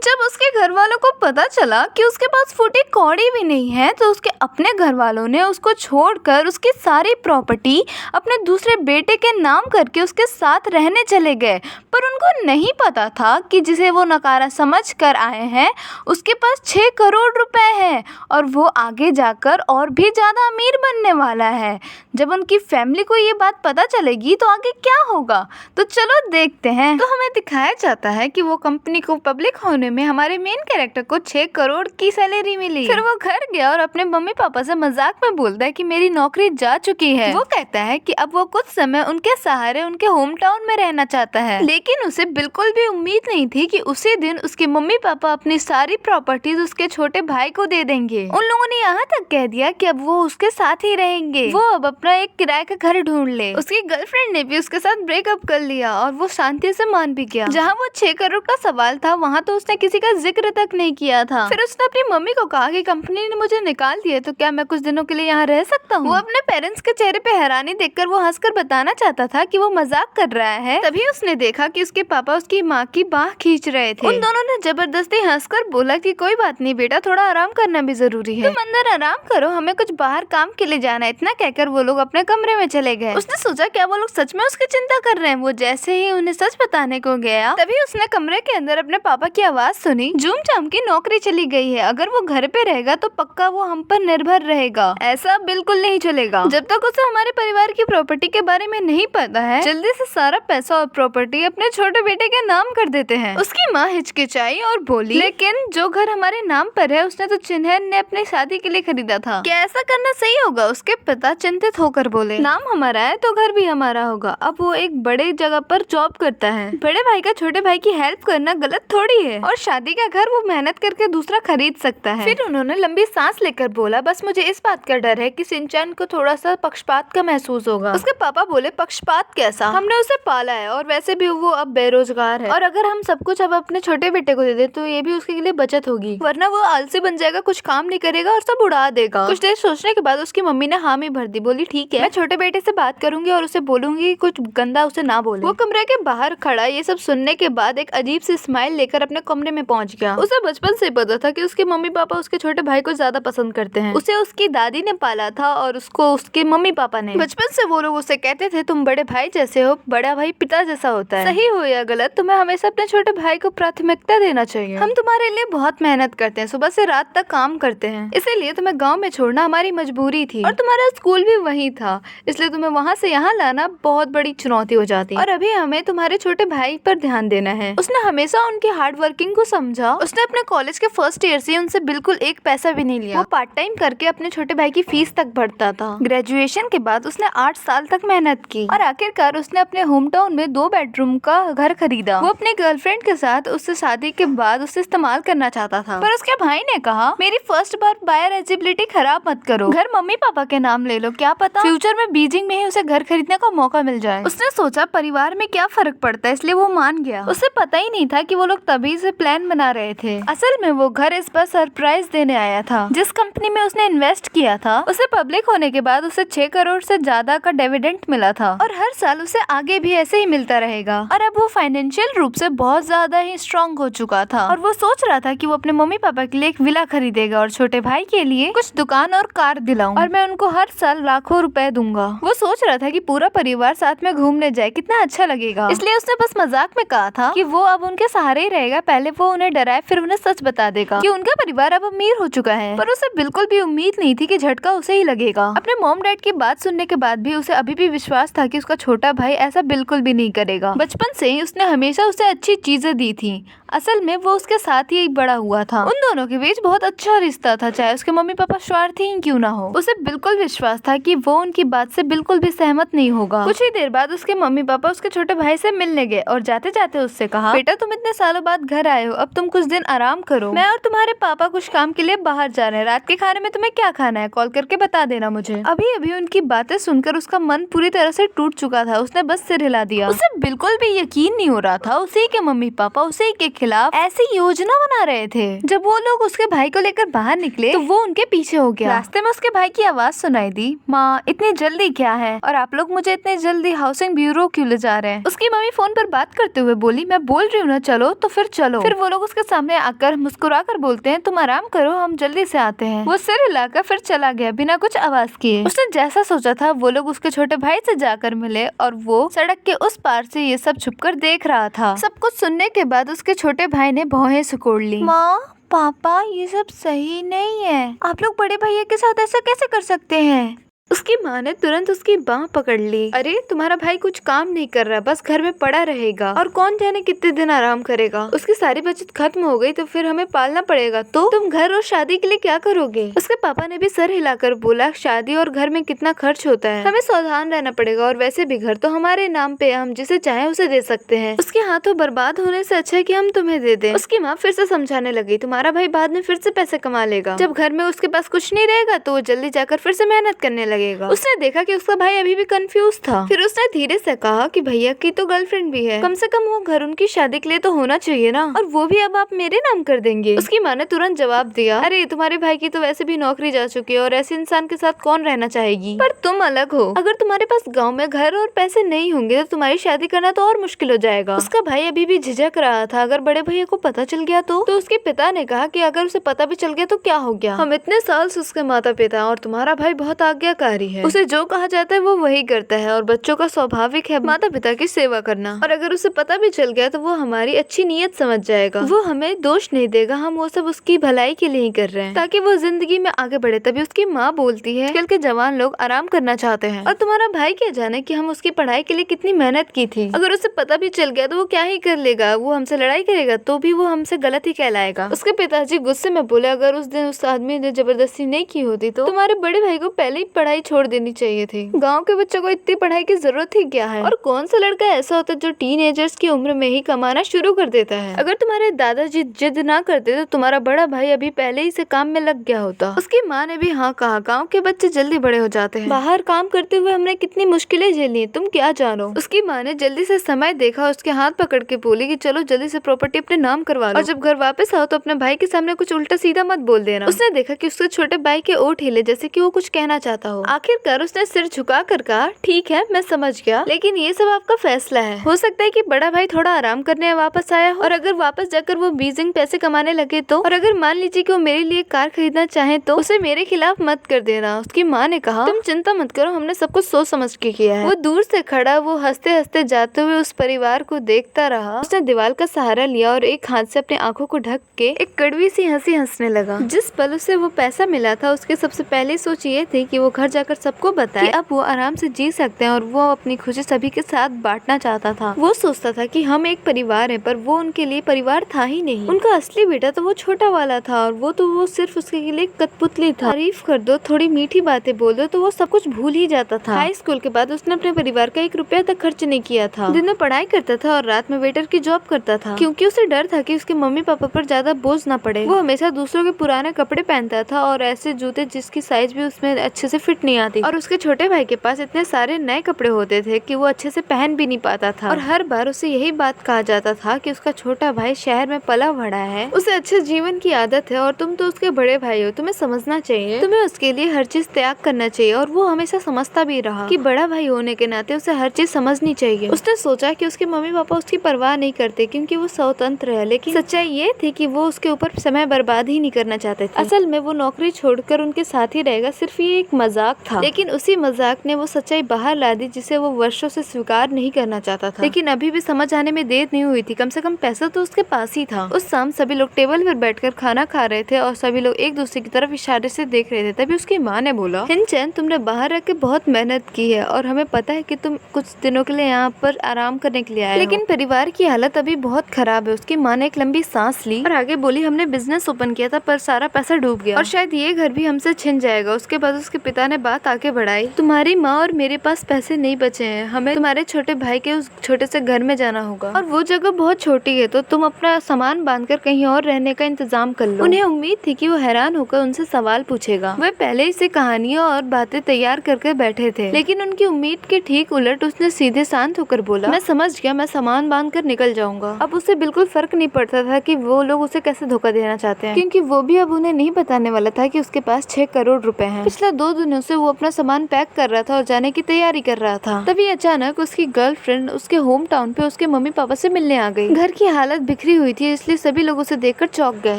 जब उसके घर वालों को पता चला कि उसके पास फूटी कौड़ी भी नहीं है, तो उसके अपने घर वालों ने उसको छोड़कर उसकी सारी प्रॉपर्टी अपने दूसरे बेटे के नाम करके उसके साथ रहने चले गए। पर उनको नहीं पता था कि जिसे वो नकारा समझ कर आए हैं उसके पास 6 करोड़ रुपए हैं और वो आगे जाकर और भी ज्यादा अमीर बनने वाला है। जब उनकी फैमिली को ये बात पता चलेगी तो आगे क्या होगा, तो चलो देखते हैं। तो हमें दिखाया जाता है कि वो कंपनी को पब्लिक होने में हमारे मेन कैरेक्टर को 6 करोड़ की सैलरी मिली। फिर वो घर गया और अपने मम्मी पापा से मजाक में बोलता है कि मेरी नौकरी जा चुकी है। वो कहता है कि अब वो कुछ समय उनके सहारे उनके होम टाउन में रहना चाहता है, लेकिन उसे बिल्कुल भी उम्मीद नहीं थी कि उसी दिन उसके मम्मी पापा अपनी सारी प्रॉपर्टीज उसके छोटे भाई को दे देंगे। उन लोगों ने यहाँ तक कह दिया कि अब वो उसके साथ ही रहेंगे, वो अब अपना एक किराए का घर ढूंढ ले। उसकी गर्लफ्रेंड ने भी उसके साथ ब्रेकअप कर लिया और वो शांति से मान भी गया। जहाँ वो 6 करोड़ का सवाल था वहाँ तो उसने किसी का जिक्र तक नहीं किया था। फिर उसने अपनी मम्मी को कहा कि कंपनी ने मुझे निकाल दिया तो क्या मैं कुछ दिनों के लिए यहाँ रह सकता हूँ। वो अपने पेरेंट्स के चेहरे पे हैरानी देखकर वो हंसकर बताना चाहता था कि वो मजाक कर रहा है। तभी उसने देखा कि उसके पापा उसकी माँ की बाह खींच रहे थे। उन दोनों ने जबरदस्ती हंसकर बोला कि कोई बात नहीं बेटा, थोड़ा आराम करना भी जरूरी है, तुम अंदर आराम करो, हमें कुछ बाहर काम के लिए जाना है। इतना कहकर वो लोग अपने कमरे में चले गए। उसने सोचा क्या वो लोग सच में उसकी चिंता कर रहे हैं। वो जैसे ही उन्हें सच बताने को गया तभी उसने कमरे के अंदर अपने पापा की आवाज सुनी, जूम चाम की नौकरी चली गई है, अगर वो घर पे रहेगा तो पक्का वो हम पर निर्भर रहेगा, ऐसा बिल्कुल नहीं चलेगा। जब तक उसे हमारे परिवार की प्रॉपर्टी के बारे में नहीं पता है, जल्दी से सारा पैसा और प्रॉपर्टी अपने छोटे बेटे के नाम कर देते हैं। उसकी माँ हिचकिचाई और बोली, लेकिन जो घर हमारे नाम पर है उसने तो चिन्हैन ने अपनी शादी के लिए खरीदा था, क्या ऐसा करना सही होगा? उसके पिता चिंतित होकर बोले, नाम हमारा है तो घर भी हमारा होगा। अब वो एक बड़े जगह पर जॉब करता है, बड़े भाई का छोटे भाई की हेल्प करना गलत थोड़ी है, और शादी का घर वो मेहनत करके दूसरा खरीद सकता है। फिर उन्होंने लंबी सांस लेकर बोला, बस मुझे इस बात का डर है कि शिनचैन को थोड़ा सा पक्षपात का महसूस होगा। उसके पापा बोले, पक्षपात कैसा? हमने उसे पाला है और वैसे भी वो अब बेरोजगार है, और अगर हम सब कुछ अब अपने छोटे बेटे को दे दे तो ये भी उसके लिए बचत होगी, वरना वो आलसी बन जाएगा, कुछ काम नहीं करेगा और सब उड़ा देगा। कुछ देर सोचने के बाद उसकी मम्मी ने हामी भर दी। बोली, ठीक है, मैं छोटे बेटे से बात करूंगी और उसे बोलूंगी कुछ गंदा उसे ना बोले। वो कमरे के बाहर खड़ा ये सब सुनने के बाद एक अजीब सी स्माइल लेकर अपने कमरे में पहुंच गया। उसे बचपन से पता था कि उसके मम्मी पापा उसके छोटे भाई को ज्यादा पसंद करते हैं। उसे उसकी दादी ने पाला था और उसको उसके मम्मी पापा ने। बचपन से वो लोग उसे कहते थे, तुम बड़े भाई जैसे हो, बड़ा भाई पिता जैसा होता है। सही हो या गलत, तुम्हें हमेशा अपने छोटे भाई को प्राथमिकता देना चाहिए। हम तुम्हारे लिए बहुत मेहनत करते हैं, सुबह से रात तक काम करते हैं, इसीलिए तुम्हें गाँव में छोड़ना हमारी मजबूरी थी, और तुम्हारा स्कूल भी वही था, इसलिए तुम्हें वहाँ से यहाँ लाना बहुत बड़ी चुनौती हो जाती, और अभी हमें तुम्हारे छोटे भाई पर ध्यान देना है। उसने हमेशा उनकी हार्ड वर्किंग को समझा। उसने अपने कॉलेज के फर्स्ट ईयर से उनसे बिल्कुल एक पैसा भी नहीं लिया। वो पार्ट टाइम करके अपने छोटे भाई की फीस तक भरता था। ग्रेजुएशन के बाद उसने 8 साल तक मेहनत की और आखिरकार उसने अपने होम टाउन में 2 बेडरूम का घर खरीदा। वो अपनी गर्लफ्रेंड के साथ उससे शादी के बाद उसे इस्तेमाल करना चाहता था, पर उसके भाई ने कहा, मेरी फर्स्ट बार बायर एलिजिबिलिटी खराब मत करो, घर मम्मी पापा के नाम ले लो, क्या पता फ्यूचर में बीजिंग में ही उसे घर खरीदने का मौका मिल जाए। उसने सोचा परिवार में क्या फर्क पड़ता है, इसलिए वो मान गया। उसे पता ही नहीं था कि वो लोग तभी से प्लान बना रहे थे। असल में वो घर इस बार सरप्राइज देने आया था। जिस कंपनी में उसने इन्वेस्ट किया था उसे पब्लिक होने के बाद उसे 6 करोड़ से ज्यादा का डिविडेंड मिला था, और हर साल उसे आगे भी ऐसे ही मिलता रहेगा। और अब वो फाइनेंशियल रूप से बहुत ज्यादा ही स्ट्रॉन्ग हो चुका था, और वो सोच रहा था कि वो अपने मम्मी पापा के लिए एक विला खरीदेगा और छोटे भाई के लिए कुछ दुकान और कार दिलाऊं, और मैं उनको हर साल लाखों रुपए दूंगा। वो सोच रहा था कि पूरा परिवार साथ में घूमने जाए, कितना अच्छा लगेगा। इसलिए उसने बस मजाक में कहा था कि वो अब उनके सहारे ही रहेगा, पहले वो उन्हें डराए फिर उन्हें सच बता देगा कि उनका परिवार अब अमीर हो चुका है। पर उसे बिल्कुल भी उम्मीद नहीं थी कि झटका उसे ही लगेगा। अपने मॉम डैड की बात सुनने के बाद भी उसे अभी भी विश्वास था कि उसका छोटा भाई ऐसा बिल्कुल भी नहीं करेगा। बचपन से ही उसने हमेशा उसे अच्छी चीजें दी थी। असल में वो उसके साथ ही बड़ा हुआ था। उन दोनों के बीच बहुत अच्छा रिश्ता था, चाहे उसके मम्मी पापा स्वार्थी ही क्यों ना हो। उसे बिल्कुल विश्वास था कि वो उनकी बात से बिल्कुल भी सहमत नहीं होगा। कुछ ही देर बाद उसके मम्मी पापा उसके छोटे भाई से मिलने गए और जाते जाते उससे कहा, बेटा तुम इतने सालों बाद घर आए हो, अब तुम कुछ दिन आराम करो, मैं और तुम्हारे पापा कुछ काम के लिए बाहर जा रहे हैं, रात के खाने में तुम्हें क्या खाना है कॉल करके बता देना मुझे। अभी अभी उनकी बातें सुनकर उसका मन पूरी तरह से टूट चुका था। उसने बस सिर हिला दिया। उसे बिल्कुल भी यकीन नहीं हो रहा था उसी के मम्मी पापा उसी के खिलाफ ऐसी योजना बना रहे थे। जब वो लोग उसके भाई को लेकर बाहर निकले तो वो उनके पीछे हो गया। रास्ते में उसके भाई की आवाज सुनाई दी, माँ इतनी जल्दी क्या है, और आप लोग मुझे इतने जल्दी हाउसिंग ब्यूरो क्यों ले जा रहे हैं। उसकी मम्मी फोन पर बात करते हुए बोली, मैं बोल रही हूँ ना चलो तो फिर चलो। फिर वो लोग उसके सामने आकर मुस्कुरा कर बोलते हैं, तुम आराम करो, हम जल्दी से आते हैं। वो सिर हिलाकर फिर चला गया बिना कुछ आवाज किए। उसने जैसा सोचा था वो लोग उसके छोटे भाई से जाकर मिले और वो सड़क के उस पार से ये सब छुपकर देख रहा था। सब कुछ सुनने के बाद उसके छोटे भाई ने भौहें सिकोड़ ली। माँ, पापा, ये सब सही नहीं है। आप लोग बड़े भैया के साथ ऐसा कैसे कर सकते हैं? उसकी माँ ने तुरंत उसकी बाह पकड़ ली। अरे तुम्हारा भाई कुछ काम नहीं कर रहा, बस घर में पड़ा रहेगा और कौन जाने कितने दिन आराम करेगा। उसकी सारी बचत खत्म हो गई तो फिर हमें पालना पड़ेगा। तो तुम घर और शादी के लिए क्या करोगे? उसके पापा ने भी सर हिलाकर बोला, शादी और घर में कितना खर्च होता है, हमें सावधान रहना पड़ेगा और वैसे भी घर तो हमारे नाम पे, हम जिसे चाहे उसे दे सकते हैं। उसके हाथों बर्बाद होने से अच्छा है कि हम तुम्हें दे दें। उसकी माँ फिर से समझाने लगी, तुम्हारा भाई बाद में फिर से पैसे कमा लेगा। जब घर में उसके पास कुछ नहीं रहेगा तो वो जल्दी जाकर फिर से मेहनत करने लगेगा। उसने देखा कि उसका भाई अभी भी कंफ्यूज था। फिर उसने धीरे से कहा कि भैया की तो गर्लफ्रेंड भी है, कम से कम वो घर उनकी शादी के लिए तो होना चाहिए ना, और वो भी अब आप मेरे नाम कर देंगे। उसकी माँ ने तुरंत जवाब दिया, अरे तुम्हारे भाई की तो वैसे भी नौकरी जा चुकी है और ऐसे इंसान के साथ कौन रहना चाहेगी। पर तुम अलग हो, अगर तुम्हारे पास गाँव में घर और पैसे नहीं होंगे तो तुम्हारी शादी करना तो और मुश्किल हो जाएगा। उसका भाई अभी भी झिझक रहा था, अगर बड़े भैया को पता चल गया तो उसके पिता ने कहा कि अगर उसे पता भी चल गया तो क्या हो गया, हम इतने साल से उसके माता पिता और तुम्हारा भाई बहुत आज्ञाकारी है, उसे जो कहा जाता है वो वही करता है और बच्चों का स्वाभाविक है माता पिता की सेवा करना, और अगर उसे पता भी चल गया तो वो हमारी अच्छी नीयत समझ जाएगा, वो हमें दोष नहीं देगा, हम वो सब उसकी भलाई के लिए ही कर रहे हैं ताकि वो जिंदगी में आगे बढ़े। तभी उसकी माँ बोलती है, आजकल के जवान लोग आराम करना चाहते हैं और तुम्हारा भाई क्या जाने कि हम उसकी पढ़ाई के लिए कितनी मेहनत की थी, अगर उसे पता भी चल गया तो वो क्या ही कर लेगा, वो हमसे लड़ाई करेगा तो भी वो हमसे गलत ही कहलाएगा। उसके पिताजी गुस्से में बोले, अगर उस दिन उस आदमी ने जबरदस्ती नहीं की होती तो तुम्हारे बड़े भाई को पहले ही पढ़ाई छोड़ देनी चाहिए थी। गांव के बच्चों को इतनी पढ़ाई की जरूरत ही क्या है, और कौन सा लड़का ऐसा होता है जो टीनेजर्स की उम्र में ही कमाना शुरू कर देता है। अगर तुम्हारे दादाजी जिद ना करते तो तुम्हारा बड़ा भाई अभी पहले ही से काम में लग गया होता। उसकी माँ ने भी हाँ कहा, गाँव के बच्चे जल्दी बड़े हो जाते हैं, बाहर काम करते हुए हमने कितनी मुश्किलें झेली, तुम क्या जानो। उसकी माँ ने जल्दी से समय देखा, उसके हाथ पकड़ के बोली कि चलो जल्दी से प्रॉपर्टी अपने नाम करवा लो और जब घर वापस आओ तो अपने भाई के सामने कुछ उल्टा सीधा मत बोल देना। उसने देखा कि उसके छोटे भाई के ओठ हिले जैसे कि वो कुछ कहना चाहता हो। आखिरकार उसने सिर झुका कर कहा, ठीक है मैं समझ गया, लेकिन ये सब आपका फैसला है। हो सकता है कि बड़ा भाई थोड़ा आराम करने वापस आया हो और अगर वापस जाकर वो बीजिंग पैसे कमाने लगे तो, और अगर मान लीजिए कि वो मेरे लिए कार खरीदना चाहे तो उसे मेरे खिलाफ मत कर देना। उसकी माँ ने कहा, तुम चिंता मत करो, हमने सब कुछ सोच समझ के किया है। वो दूर से खड़ा, वो हंसते हंसते जाते हुए उस परिवार को देखता रहा। उसने दीवार का सहारा लिया और एक हाथ से अपनी आंखों को ढक के एक कड़वी सी हंसी हंसने लगा। जिस पल उसे वो पैसा मिला था उसके सबसे पहले सोच ये थी कि वो घर जाकर सबको बताए अब वो आराम से जी सकते हैं और वो अपनी खुशी सभी के साथ बांटना चाहता था। वो सोचता था कि हम एक परिवार है, पर वो उनके लिए परिवार था ही नहीं। उनका असली बेटा तो वो छोटा वाला था और वो सिर्फ उसके लिए कठपुतली था। तारीफ कर दो, थोड़ी मीठी बातें बोल दो तो वो सब कुछ भूल ही जाता था। हाई स्कूल के बाद उसने अपने परिवार का 1 रुपया तक खर्च नहीं किया था। दिन में पढ़ाई करता था और रात में वेटर की जॉब करता था, क्योंकि उसे डर था कि उसके मम्मी पापा पर ज्यादा बोझ न पड़े। वो हमेशा दूसरों के पुराने कपड़े पहनता था और ऐसे जूते जिसकी साइज भी उसमें अच्छे से फिट नहीं आती, और उसके छोटे भाई के पास इतने सारे नए कपड़े होते थे कि वो अच्छे से पहन भी नहीं पाता था। और हर बार उसे यही बात कहा जाता था कि उसका छोटा भाई शहर में पला बड़ा है, उसे अच्छे जीवन की आदत है और तुम तो उसके बड़े भाई हो, तुम्हें समझना चाहिए, तुम्हें उसके लिए हर चीज त्याग करना चाहिए। और वो हमेशा समझता भी रहा कि बड़ा भाई होने के नाते उसे हर चीज समझनी चाहिए। उसने सोचा कि उसके मम्मी पापा उसकी परवाह नहीं करते क्योंकि वो स्वतंत्र है, लेकिन सच्चाई ये थी कि वो उसके ऊपर समय बर्बाद ही नहीं करना चाहते थे। असल में वो नौकरी छोड़कर उनके साथ ही रहेगा, सिर्फ ये एक मजाक था। लेकिन उसी मजाक ने वो सच्चाई बाहर ला दी जिसे वो वर्षों से स्वीकार नहीं करना चाहता था। लेकिन अभी भी समझ आने में देर नहीं हुई थी, कम से कम पैसा तो उसके पास ही था। उस शाम सभी लोग टेबल पर बैठकर खाना खा रहे थे और सभी लोग एक दूसरे की तरफ इशारे से देख रहे थे। तभी उसकी माँ ने बोला, हिनचैन तुमने बाहर रह के बहुत मेहनत की है और हमें पता है कि तुम कुछ दिनों के लिए यहाँ पर आराम करने के लिए आए, लेकिन परिवार की हालत अभी बहुत खराब है। उसकी माँ ने एक लंबी सांस ली और आगे बोली, हमने बिजनेस ओपन किया था पर सारा पैसा डूब गया और शायद ये घर भी हमसे छिन जाएगा। उसके बाद उसके पिता ने बात आगे बढ़ाई, तुम्हारी माँ और मेरे पास पैसे नहीं बचे हैं, हमें तुम्हारे छोटे भाई के उस छोटे से घर में जाना होगा और वो जगह बहुत छोटी है, तो तुम अपना सामान बांधकर कहीं और रहने का इंतजाम कर लो। उन्हें उम्मीद थी कि वो हैरान होकर उनसे सवाल पूछेगा। वे पहले ही से कहानियाँ और बातें तैयार करके बैठे थे, लेकिन उनकी उम्मीद के ठीक उलट उसने सीधे शांत होकर बोला, मैं समझ गया, मैं सामान बांध कर निकल जाऊंगा। अब उसे बिल्कुल फर्क नहीं पड़ता था कि वो लोग उसे कैसे धोखा देना चाहते हैं, क्योंकि वो भी अब उन्हें नहीं बताने वाला था कि उसके पास 6 करोड़ रुपए हैं। पिछले 2 दिनों से वो अपना सामान पैक कर रहा था और जाने की तैयारी कर रहा था। तभी अचानक उसकी गर्लफ्रेंड उसके होम टाउन पे उसके मम्मी पापा से मिलने आ गई। घर की हालत बिखरी हुई थी, इसलिए सभी लोग उसे देखकर चौंक गए।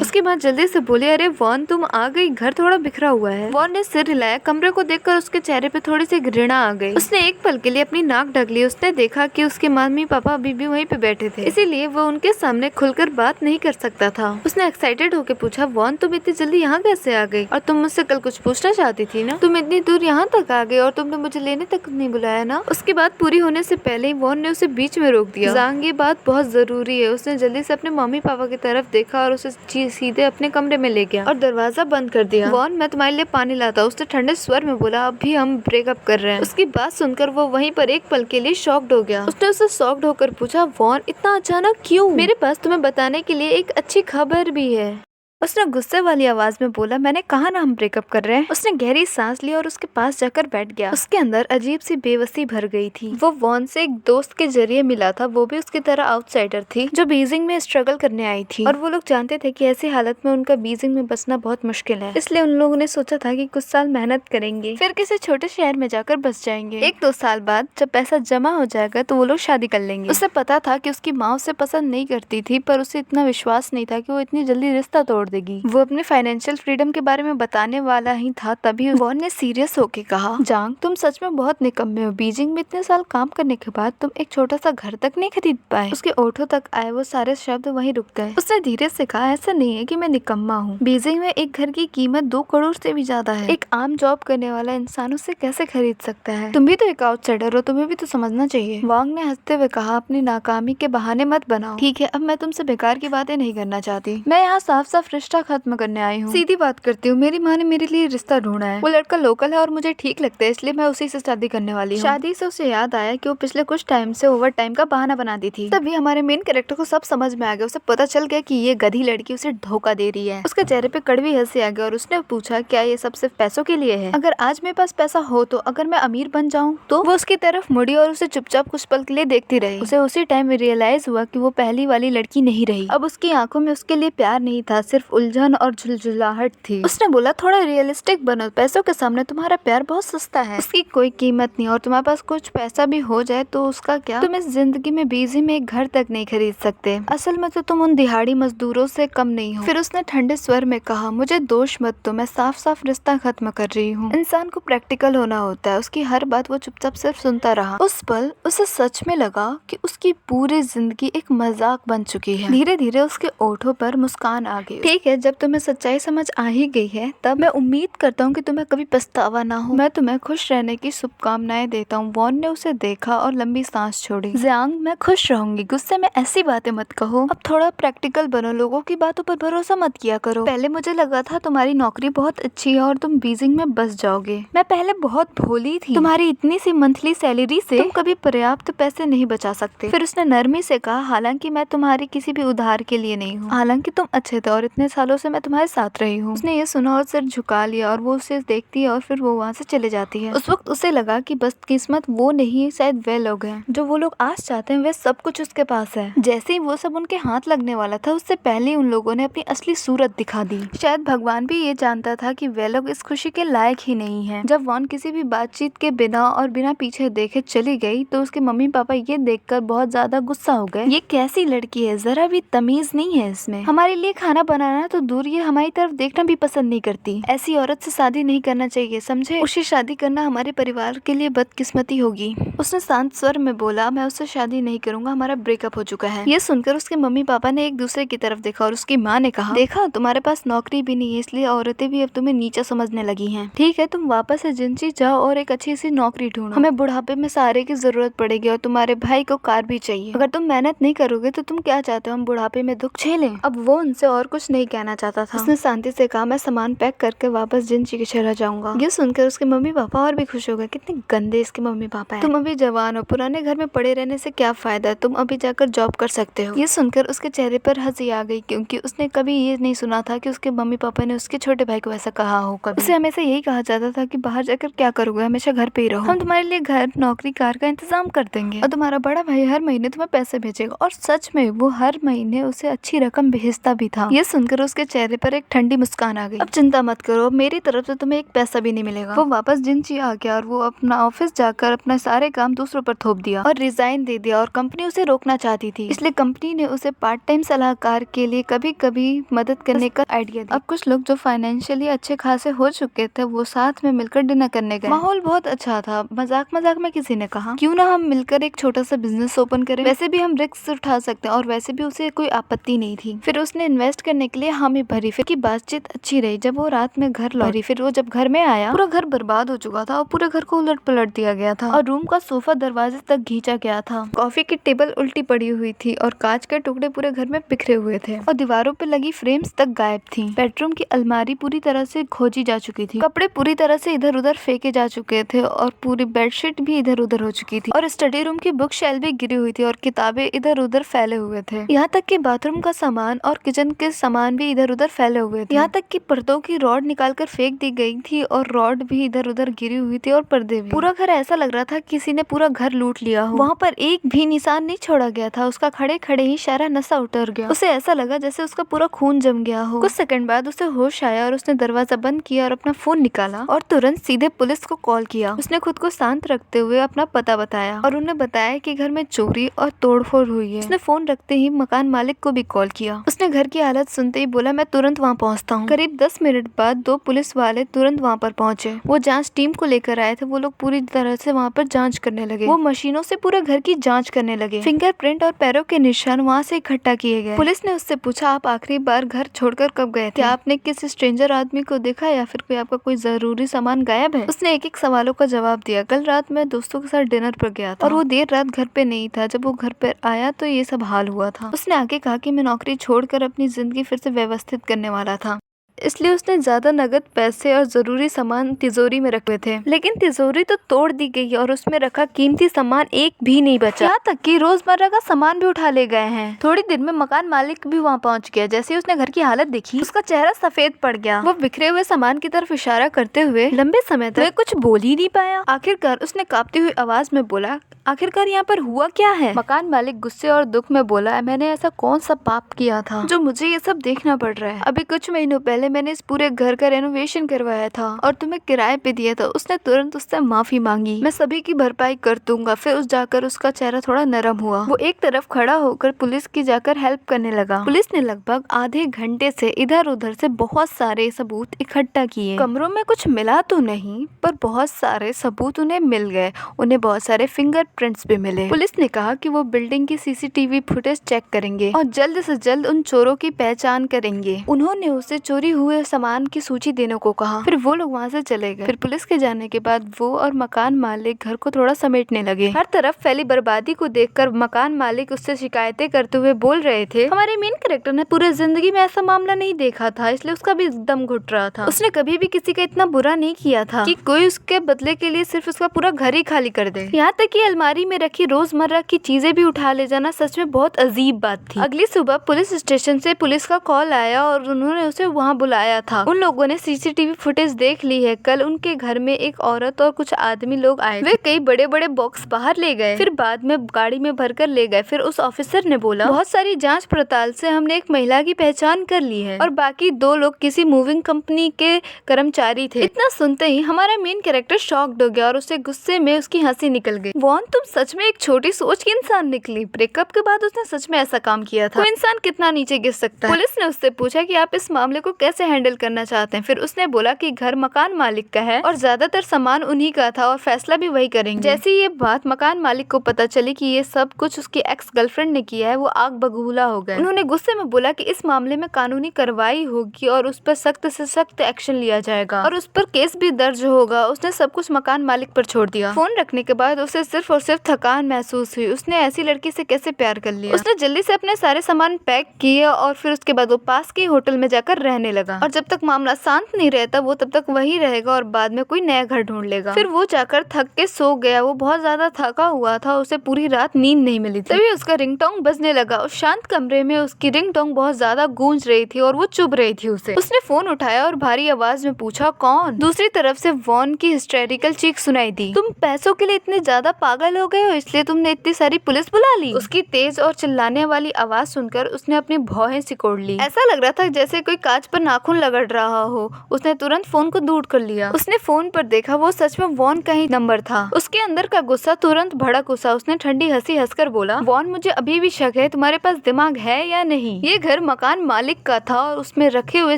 उसके बाद जल्दी से बोले, अरे वॉन तुम आ गई, घर थोड़ा बिखरा हुआ है। वॉन ने सिर हिलाया। कमरे को देखकर उसके चेहरे पे थोड़ी सी घृणा आ गई। उसने एक पल के लिए अपनी नाक ढक ली। उसने देखा कि उसके मम्मी पापा अभी भी वहीं पे बैठे थे, इसीलिए वो उनके सामने खुलकर बात नहीं कर सकता था। उसने एक्साइटेड होकर पूछा, वॉन तुम इतनी जल्दी यहाँ कैसे आ गई? और तुम मुझसे कल कुछ पूछना चाहती थी ना? तुम इतनी दूर यहाँ तक आ गई और तुमने मुझे लेने तक नहीं बुलाया ना? उसकी बात पूरी होने से पहले ही वॉन ने उसे बीच में रोक दिया। ज़ांग, ये बात बहुत जरूरी है। उसने जल्दी से अपने मम्मी पापा की तरफ देखा और उसे सीधे अपने कमरे में ले गया और दरवाजा बंद कर दिया। वॉन, मैं तुम्हारे लिए पानी लाता हूँ, उसने ठंडे स्वर में बोला। अभी हम ब्रेकअप कर रहे हैं। उसकी बात सुनकर वो वहीं पर एक पल के लिए शॉक्ड हो गया। उसने उसे शॉक्ड होकर पूछा, वॉन इतना अचानक क्यों? मेरे पास तुम्हें बताने के लिए एक अच्छी खबर भी है। उसने गुस्से वाली आवाज में बोला, मैंने कहा ना हम ब्रेकअप कर रहे हैं। उसने गहरी सांस ली और उसके पास जाकर बैठ गया। उसके अंदर अजीब सी बेबसी भर गई थी। वो वॉन से एक दोस्त के जरिए मिला था, वो भी उसकी तरह आउटसाइडर थी जो बीजिंग में स्ट्रगल करने आई थी, और वो लोग जानते थे कि ऐसी हालत में उनका बीजिंग में बसना बहुत मुश्किल है। इसलिए उन लोगों ने सोचा था कि कुछ साल मेहनत करेंगे, फिर किसी छोटे शहर में जाकर बस जाएंगे। 1-2 साल बाद जब पैसा जमा हो जाएगा तो वो लोग शादी कर लेंगे। उसे पता था कि उसकी माँ उसे पसंद नहीं करती थी, पर उसे इतना विश्वास नहीं था कि वो इतनी जल्दी रिश्ता तोड़ देगी। वो अपने फाइनेंशियल फ्रीडम के बारे में बताने वाला ही था, तभी वॉन ने सीरियस होके कहा, जांग तुम सच में बहुत निकम्मे हो। बीजिंग में इतने साल काम करने के बाद तुम एक छोटा सा घर तक नहीं खरीद पाए। उसके ओठों तक आए वो सारे शब्द वहीं रुक गए। उसने धीरे से कहा, ऐसा नहीं है कि मैं निकम्मा हूँ। बीजिंग में एक घर की कीमत 2 करोड़ से भी ज्यादा है। एक आम जॉब करने वाला इंसान उसे कैसे खरीद सकता है? तुम भी तो एक आउटसाइडर हो, तुम्हें भी तो समझना चाहिए। वांग ने हंसते हुए कहा, अपनी नाकामी के बहाने मत बनाओ। ठीक है, अब मैं तुमसे बेकार की बातें नहीं करना चाहती। मैं यहाँ साफ साफ रिश्ता खत्म करने आई हूँ। सीधी बात करती हूँ, मेरी माँ ने मेरे लिए रिश्ता ढूंढा है। वो लड़का लोकल है और मुझे ठीक लगता है, इसलिए मैं उसी से शादी करने वाली हूँ। शादी से उसे याद आया कि वो पिछले कुछ टाइम से ओवर टाइम का बहाना बनाती थी। तभी हमारे मेन कैरेक्टर को सब समझ में आ गया। उसे पता चल गया कि ये गधी लड़की उसे धोखा दे रही है। उसके चेहरे पे कड़वी हंसी आ गई और उसने पूछा, क्या ये सब सिर्फ पैसों के लिए है? अगर आज मेरे पास पैसा हो तो अगर मैं अमीर बन जाऊँ तो? वो उसकी तरफ मुड़ी और उसे चुपचाप कुछ पल के लिए देखती रही। उसे उसी टाइम में रियलाइज हुआ कि वो पहली वाली लड़की नहीं रही। अब उसकी आंखों में उसके लिए प्यार नहीं था, सिर्फ उलझन और झुलझुलाहट थी। उसने बोला, थोड़ा रियलिस्टिक बनो, पैसों के सामने तुम्हारा प्यार बहुत सस्ता है, उसकी कोई कीमत नहीं। और तुम्हारे पास कुछ पैसा भी हो जाए तो उसका क्या? तुम इस जिंदगी में बीजी में एक घर तक नहीं खरीद सकते। असल में तो तुम उन दिहाड़ी मजदूरों से कम नहीं हो। फिर उसने ठंडे स्वर में कहा, मुझे दोष मत दो, मैं साफ साफ रिश्ता खत्म कर रही हूँ। इंसान को प्रैक्टिकल होना होता है। उसकी हर बात वो चुपचाप सिर्फ सुनता रहा। उस पल उसे सच में लगा कि उसकी पूरी जिंदगी एक मजाक बन चुकी है। धीरे धीरे उसके ओठों पर मुस्कान आ गई। ठीक है, जब तुम्हें सच्चाई समझ आ ही गई है तब मैं उम्मीद करता हूँ कि तुम्हें कभी पछतावा ना हो। मैं तुम्हें खुश रहने की शुभकामनाएं देता हूँ। वॉन ने उसे देखा और लंबी सांस छोड़ी। ज़ियांग, मैं खुश रहूंगी, गुस्से में ऐसी बातें मत कहो। अब थोड़ा प्रैक्टिकल बनो, लोगों की बातों पर भरोसा मत किया करो। पहले मुझे लगा था तुम्हारी नौकरी बहुत अच्छी है और तुम बीजिंग में बस जाओगे। मैं पहले बहुत भोली थी। तुम्हारी इतनी सी मंथली सैलरी से तुम कभी पर्याप्त पैसे नहीं बचा सकते। फिर उसने नरमी से कहा, हालांकि मैं तुम्हारी किसी भी उधार के लिए नहीं हूँ। हालांकि तुम अच्छे थे और इतने सालों से मैं तुम्हारे साथ रही हूँ। उसने ये सुना और सिर झुका लिया और वो उसे देखती है और फिर वो वहाँ से चले जाती है। उस वक्त उसे लगा कि बस किस्मत वो नहीं, शायद वे लोग हैं जो वो लोग आज चाहते हैं। वे सब कुछ उसके पास है। जैसे ही वो सब उनके हाथ लगने वाला था, उससे पहले उन लोगों ने अपनी असली सूरत दिखा दी। शायद भगवान भी ये जानता था कि वे लोग इस खुशी के लायक ही नहीं है। जब वॉन किसी भी बातचीत के बिना और बिना पीछे देखे चली गई तो उसके मम्मी पापा ये देखकर बहुत ज्यादा गुस्सा हो गए। ये कैसी लड़की है, जरा भी तमीज नहीं है इसमें। हमारे लिए खाना बनाना तो दूर, ये हमारी तरफ देखना भी पसंद नहीं करती। ऐसी औरत से शादी नहीं करना चाहिए, समझे? उससे शादी करना हमारे परिवार के लिए बदकिस्मती होगी। उसने शांत स्वर में बोला, मैं उससे शादी नहीं करूंगा, हमारा ब्रेकअप हो चुका है। ये सुनकर उसके मम्मी पापा ने एक दूसरे की तरफ देखा और उसकी माँ ने कहा, देखा तुम्हारे पास नौकरी भी नहीं है, इसलिए औरतें भी अब तुम्हें नीचा समझने लगी हैं। ठीक है, तुम वापस एजेंसी जाओ और एक अच्छी सी नौकरी ढूंढो। हमें बुढ़ापे में सहारे की जरूरत पड़ेगी और तुम्हारे भाई को कार भी चाहिए। अगर तुम मेहनत नहीं करोगे तो तुम क्या चाहते हो, हम बुढ़ापे में दुख झेलें? अब वो उनसे और कुछ नहीं कहना चाहता था। उसने शांति से कहा, मैं सामान पैक करके वापस जिंची के चला जाऊंगा। ये सुनकर उसके मम्मी पापा और भी खुश हो गए। कितने गंदे इसके मम्मी पापा हैं। तुम अभी जवान हो, पुराने घर में पड़े रहने से क्या फायदा, तुम अभी जाकर जॉब कर सकते हो। ये सुनकर उसके चेहरे पर हंसी आ गई, क्योंकि उसने कभी ये नहीं सुना था कि उसके मम्मी पापा ने उसके छोटे भाई को ऐसा कहा हो। कभी उसे हमेशा यही कहा जाता था कि बाहर जाकर क्या करोगे, हमेशा घर पे ही रहो, हम तुम्हारे लिए घर, नौकरी, कार का इंतजाम कर देंगे और तुम्हारा बड़ा भाई हर महीने तुम्हें पैसे भेजेगा। और सच में वो हर महीने उसे अच्छी रकम भेजता भी था। ये सुनकर देखकर उसके चेहरे पर एक ठंडी मुस्कान आ गई। अब चिंता मत करो, मेरी तरफ से तुम्हें एक पैसा भी नहीं मिलेगा। वो वापस जिंची आ गया और वो अपना ऑफिस जाकर अपना सारे काम दूसरों पर थोप दिया और रिजाइन दे दिया। और कंपनी उसे रोकना चाहती थी, इसलिए कंपनी ने उसे पार्ट टाइम सलाहकार के लिए कभी कभी मदद करने का आइडिया दिया। अब कुछ लोग जो फाइनेंशियली अच्छे खासे हो चुके थे वो साथ में मिलकर डिनर करने गए। माहौल बहुत अच्छा था। मजाक मजाक में किसी ने कहा, क्यों ना हम मिलकर एक छोटा सा बिजनेस ओपन करें, वैसे भी हम रिस्क उठा सकते हैं और वैसे भी उसे कोई आपत्ति नहीं थी। फिर उसने इन्वेस्ट करने के लिए हामी भरी। फिर की बातचीत अच्छी रही। जब वो रात में घर लौटी, फिर वो जब घर में आया, पूरा घर बर्बाद हो चुका था और पूरे घर को उलट पलट दिया गया था और रूम का सोफा दरवाजे तक खींचा गया था। कॉफी की टेबल उल्टी पड़ी हुई थी और कांच के टुकड़े पूरे घर में बिखरे हुए थे और दीवारों पे लगी फ्रेम्स तक गायब थी। बेडरूम की अलमारी पूरी तरह से खोजी जा चुकी थी, कपड़े पूरी तरह से इधर उधर फेंके जा चुके थे और पूरी बेडशीट भी इधर उधर हो चुकी थी और स्टडी रूम की बुक शेल्फ भी गिरी हुई थी और किताबें इधर उधर फैले हुए थे। यहाँ तक कि बाथरूम का सामान और किचन के सामान भी इधर उधर फैले हुए थे। यहाँ तक कि पर्दों की रॉड निकालकर फेंक दी गई थी और रॉड भी इधर उधर गिरी हुई थी और पर्दे भी। पूरा घर ऐसा लग रहा था किसी ने पूरा घर लूट लिया हो। वहाँ पर एक भी निशान नहीं छोड़ा गया था। उसका खड़े खड़े ही सारा नशा उतर गया। उसे ऐसा लगा जैसे उसका पूरा खून जम गया हो। कुछ सेकंड बाद उसे होश आया और उसने दरवाजा बंद किया और अपना फोन निकाला और तुरंत सीधे पुलिस को कॉल किया। उसने खुद को शांत रखते हुए अपना पता बताया और उन्हें बताया कि घर में चोरी और तोड़फोड़ हुई है। उसने फोन रखते ही मकान मालिक को भी कॉल किया। उसने घर की हालत सुनते ही बोला, मैं तुरंत वहाँ पहुँचता हूँ। करीब 10 मिनट बाद 2 पुलिस वाले तुरंत वहाँ पर पहुँचे। वो जांच टीम को लेकर आए थे। वो लोग पूरी तरह से वहाँ पर जांच करने लगे। वो मशीनों से पूरे घर की जांच करने लगे। फिंगरप्रिंट और पैरों के निशान वहाँ से इकट्ठा किए गए। पुलिस ने उससे पूछा, आप आखिरी बार घर छोड़कर कब गए थे? क्या आपने किसी स्ट्रेंजर आदमी को देखा या फिर कोई आपका कोई जरूरी सामान गायब है? उसने एक एक सवालों का जवाब दिया। कल रात मैं दोस्तों के साथ डिनर पर गया था और वो देर रात घर पे नहीं था। जब वो घर पर आया तो ये सब हाल हुआ था। उसने आगे कहा कि मैं नौकरी छोड़कर अपनी जिंदगी फिर से व्यवस्थित करने वाला था, इसलिए उसने ज्यादा नगद पैसे और जरूरी सामान तिजोरी में रखे थे। लेकिन तिजोरी तो तोड़ दी गई और उसमें रखा कीमती सामान एक भी नहीं बचा। यहाँ तक कि रोजमर्रा का सामान भी उठा ले गए हैं। थोड़ी देर में मकान मालिक भी वहाँ पहुँच गया। जैसे ही उसने घर की हालत देखी, उसका चेहरा सफेद पड़ गया। वो बिखरे हुए सामान की तरफ इशारा करते हुए लंबे समय तक कुछ बोल ही नहीं पाया। आखिरकार उसने कांपती हुई आवाज में बोला, आखिरकार यहाँ पर हुआ क्या है? मकान मालिक गुस्से और दुख में बोला, मैंने ऐसा कौन सा पाप किया था जो मुझे ये सब देखना पड़ रहा है? अभी कुछ महीनों पहले मैंने इस पूरे घर का रेनोवेशन करवाया था और तुम्हें किराए पे दिया था। उसने तुरंत उससे माफी मांगी, मैं सभी की भरपाई कर दूंगा। फिर उस जाकर उसका चेहरा थोड़ा नरम हुआ। वो एक तरफ खड़ा होकर पुलिस की जाकर हेल्प करने लगा। पुलिस ने लगभग आधे घंटे से इधर उधर से बहुत सारे सबूत इकट्ठा किए। कमरों में कुछ मिला तो नहीं, पर बहुत सारे सबूत उन्हें मिल गए। उन्हें बहुत सारे फिंगरप्रिंट्स भी मिले। पुलिस ने कहा कि वो बिल्डिंग की सीसीटीवी फुटेज चेक करेंगे और जल्द से जल्द उन चोरों की पहचान करेंगे। उन्होंने उसे चोरी हुए सामान की सूची देने को कहा। फिर वो लोग वहाँ से चले गए। फिर पुलिस के जाने के बाद वो और मकान मालिक घर को थोड़ा समेटने लगे। हर तरफ फैली बर्बादी को देखकर मकान मालिक उससे शिकायतें करते हुए बोल रहे थे, हमारे मेन कैरेक्टर ने पूरे जिंदगी में ऐसा मामला नहीं देखा था, इसलिए उसका भी दम घुट रहा था। उसने कभी भी किसी का इतना बुरा नहीं किया था कि कोई उसके बदले के लिए सिर्फ उसका पूरा घर ही खाली कर दे। यहाँ तक कि अलमारी में रखी रोजमर्रा की चीजें भी उठा ले जाना सच में बहुत अजीब बात थी। अगली सुबह पुलिस स्टेशन से पुलिस का कॉल आया और उन्होंने उसे वहाँ बुलाया था। उन लोगों ने सीसीटीवी फुटेज देख ली है। कल उनके घर में एक औरत और कुछ आदमी लोग आए। वे कई बड़े बड़े बॉक्स बाहर ले गए, फिर बाद में गाड़ी में भरकर ले गए। फिर उस ऑफिसर ने बोला, बहुत सारी जांच पड़ताल से हमने एक महिला की पहचान कर ली है और बाकी 2 लोग किसी मूविंग कंपनी के कर्मचारी थे। इतना सुनते ही हमारा मेन कैरेक्टर शॉक्ड हो गया और उसे गुस्से में उसकी हंसी निकल गई। वॉन, तुम सच में एक छोटी सोच की इंसान निकली। ब्रेकअप के बाद उसने सच में ऐसा काम किया था। कोई इंसान कितना नीचे गिर सकता है? पुलिस ने उससे पूछा कि आप इस मामले को कैसे हैंडल करना चाहते हैं। फिर उसने बोला कि घर मकान मालिक का है और ज्यादातर सामान उन्हीं का था और फैसला भी वही करेंगे। जैसे ये बात मकान मालिक को पता चली कि ये सब कुछ उसकी एक्स गर्लफ्रेंड ने किया है, वो आग बबूला हो गए। उन्होंने गुस्से में बोला कि इस मामले में कानूनी कार्रवाई होगी और उस पर सख्त से सख्त एक्शन लिया जाएगा और उस पर केस भी दर्ज होगा। उसने सब कुछ मकान मालिक पर छोड़ दिया। फोन रखने के बाद उसे सिर्फ और सिर्फ थकान महसूस हुई। उसने ऐसी लड़की से कैसे प्यार कर लिया। उसने जल्दी से अपने सारे सामान पैक किए और फिर उसके बाद वो पास के होटल में जाकर रहने लगा। लगा और जब तक मामला शांत नहीं रहता वो तब तक वही रहेगा और बाद में कोई नया घर ढूंढ लेगा। फिर वो जाकर थक के सो गया। वो बहुत ज्यादा थका हुआ था, उसे पूरी रात नींद नहीं मिली थी। तभी उसका रिंगटोंग बजने लगा। उस शांत कमरे में उसकी रिंगटोंग बहुत ज्यादा गूंज रही थी और वो चुभ रही थी उसने फोन उठाया और भारी आवाज में पूछा कौन। दूसरी तरफ से वॉन की हिस्टेरिकल चीख सुनाई दी। तुम पैसों के लिए इतने ज्यादा पागल हो गए हो इसलिए तुमने इतनी सारी पुलिस बुला ली। उसकी तेज और चिल्लाने वाली आवाज सुनकर उसने अपनी भौहें सिकोड़ ली। ऐसा लग रहा था जैसे कोई कांच पर नाखून लगड़ रहा हो। उसने तुरंत फोन को दूर कर लिया। उसने फोन पर देखा वो सच में वॉन का ही नंबर था। उसके अंदर का गुस्सा तुरंत भड़क उठा। उसने ठंडी हंसी हंसकर बोला, वॉन मुझे अभी भी शक है तुम्हारे पास दिमाग है या नहीं। ये घर मकान मालिक का था और उसमें रखे हुए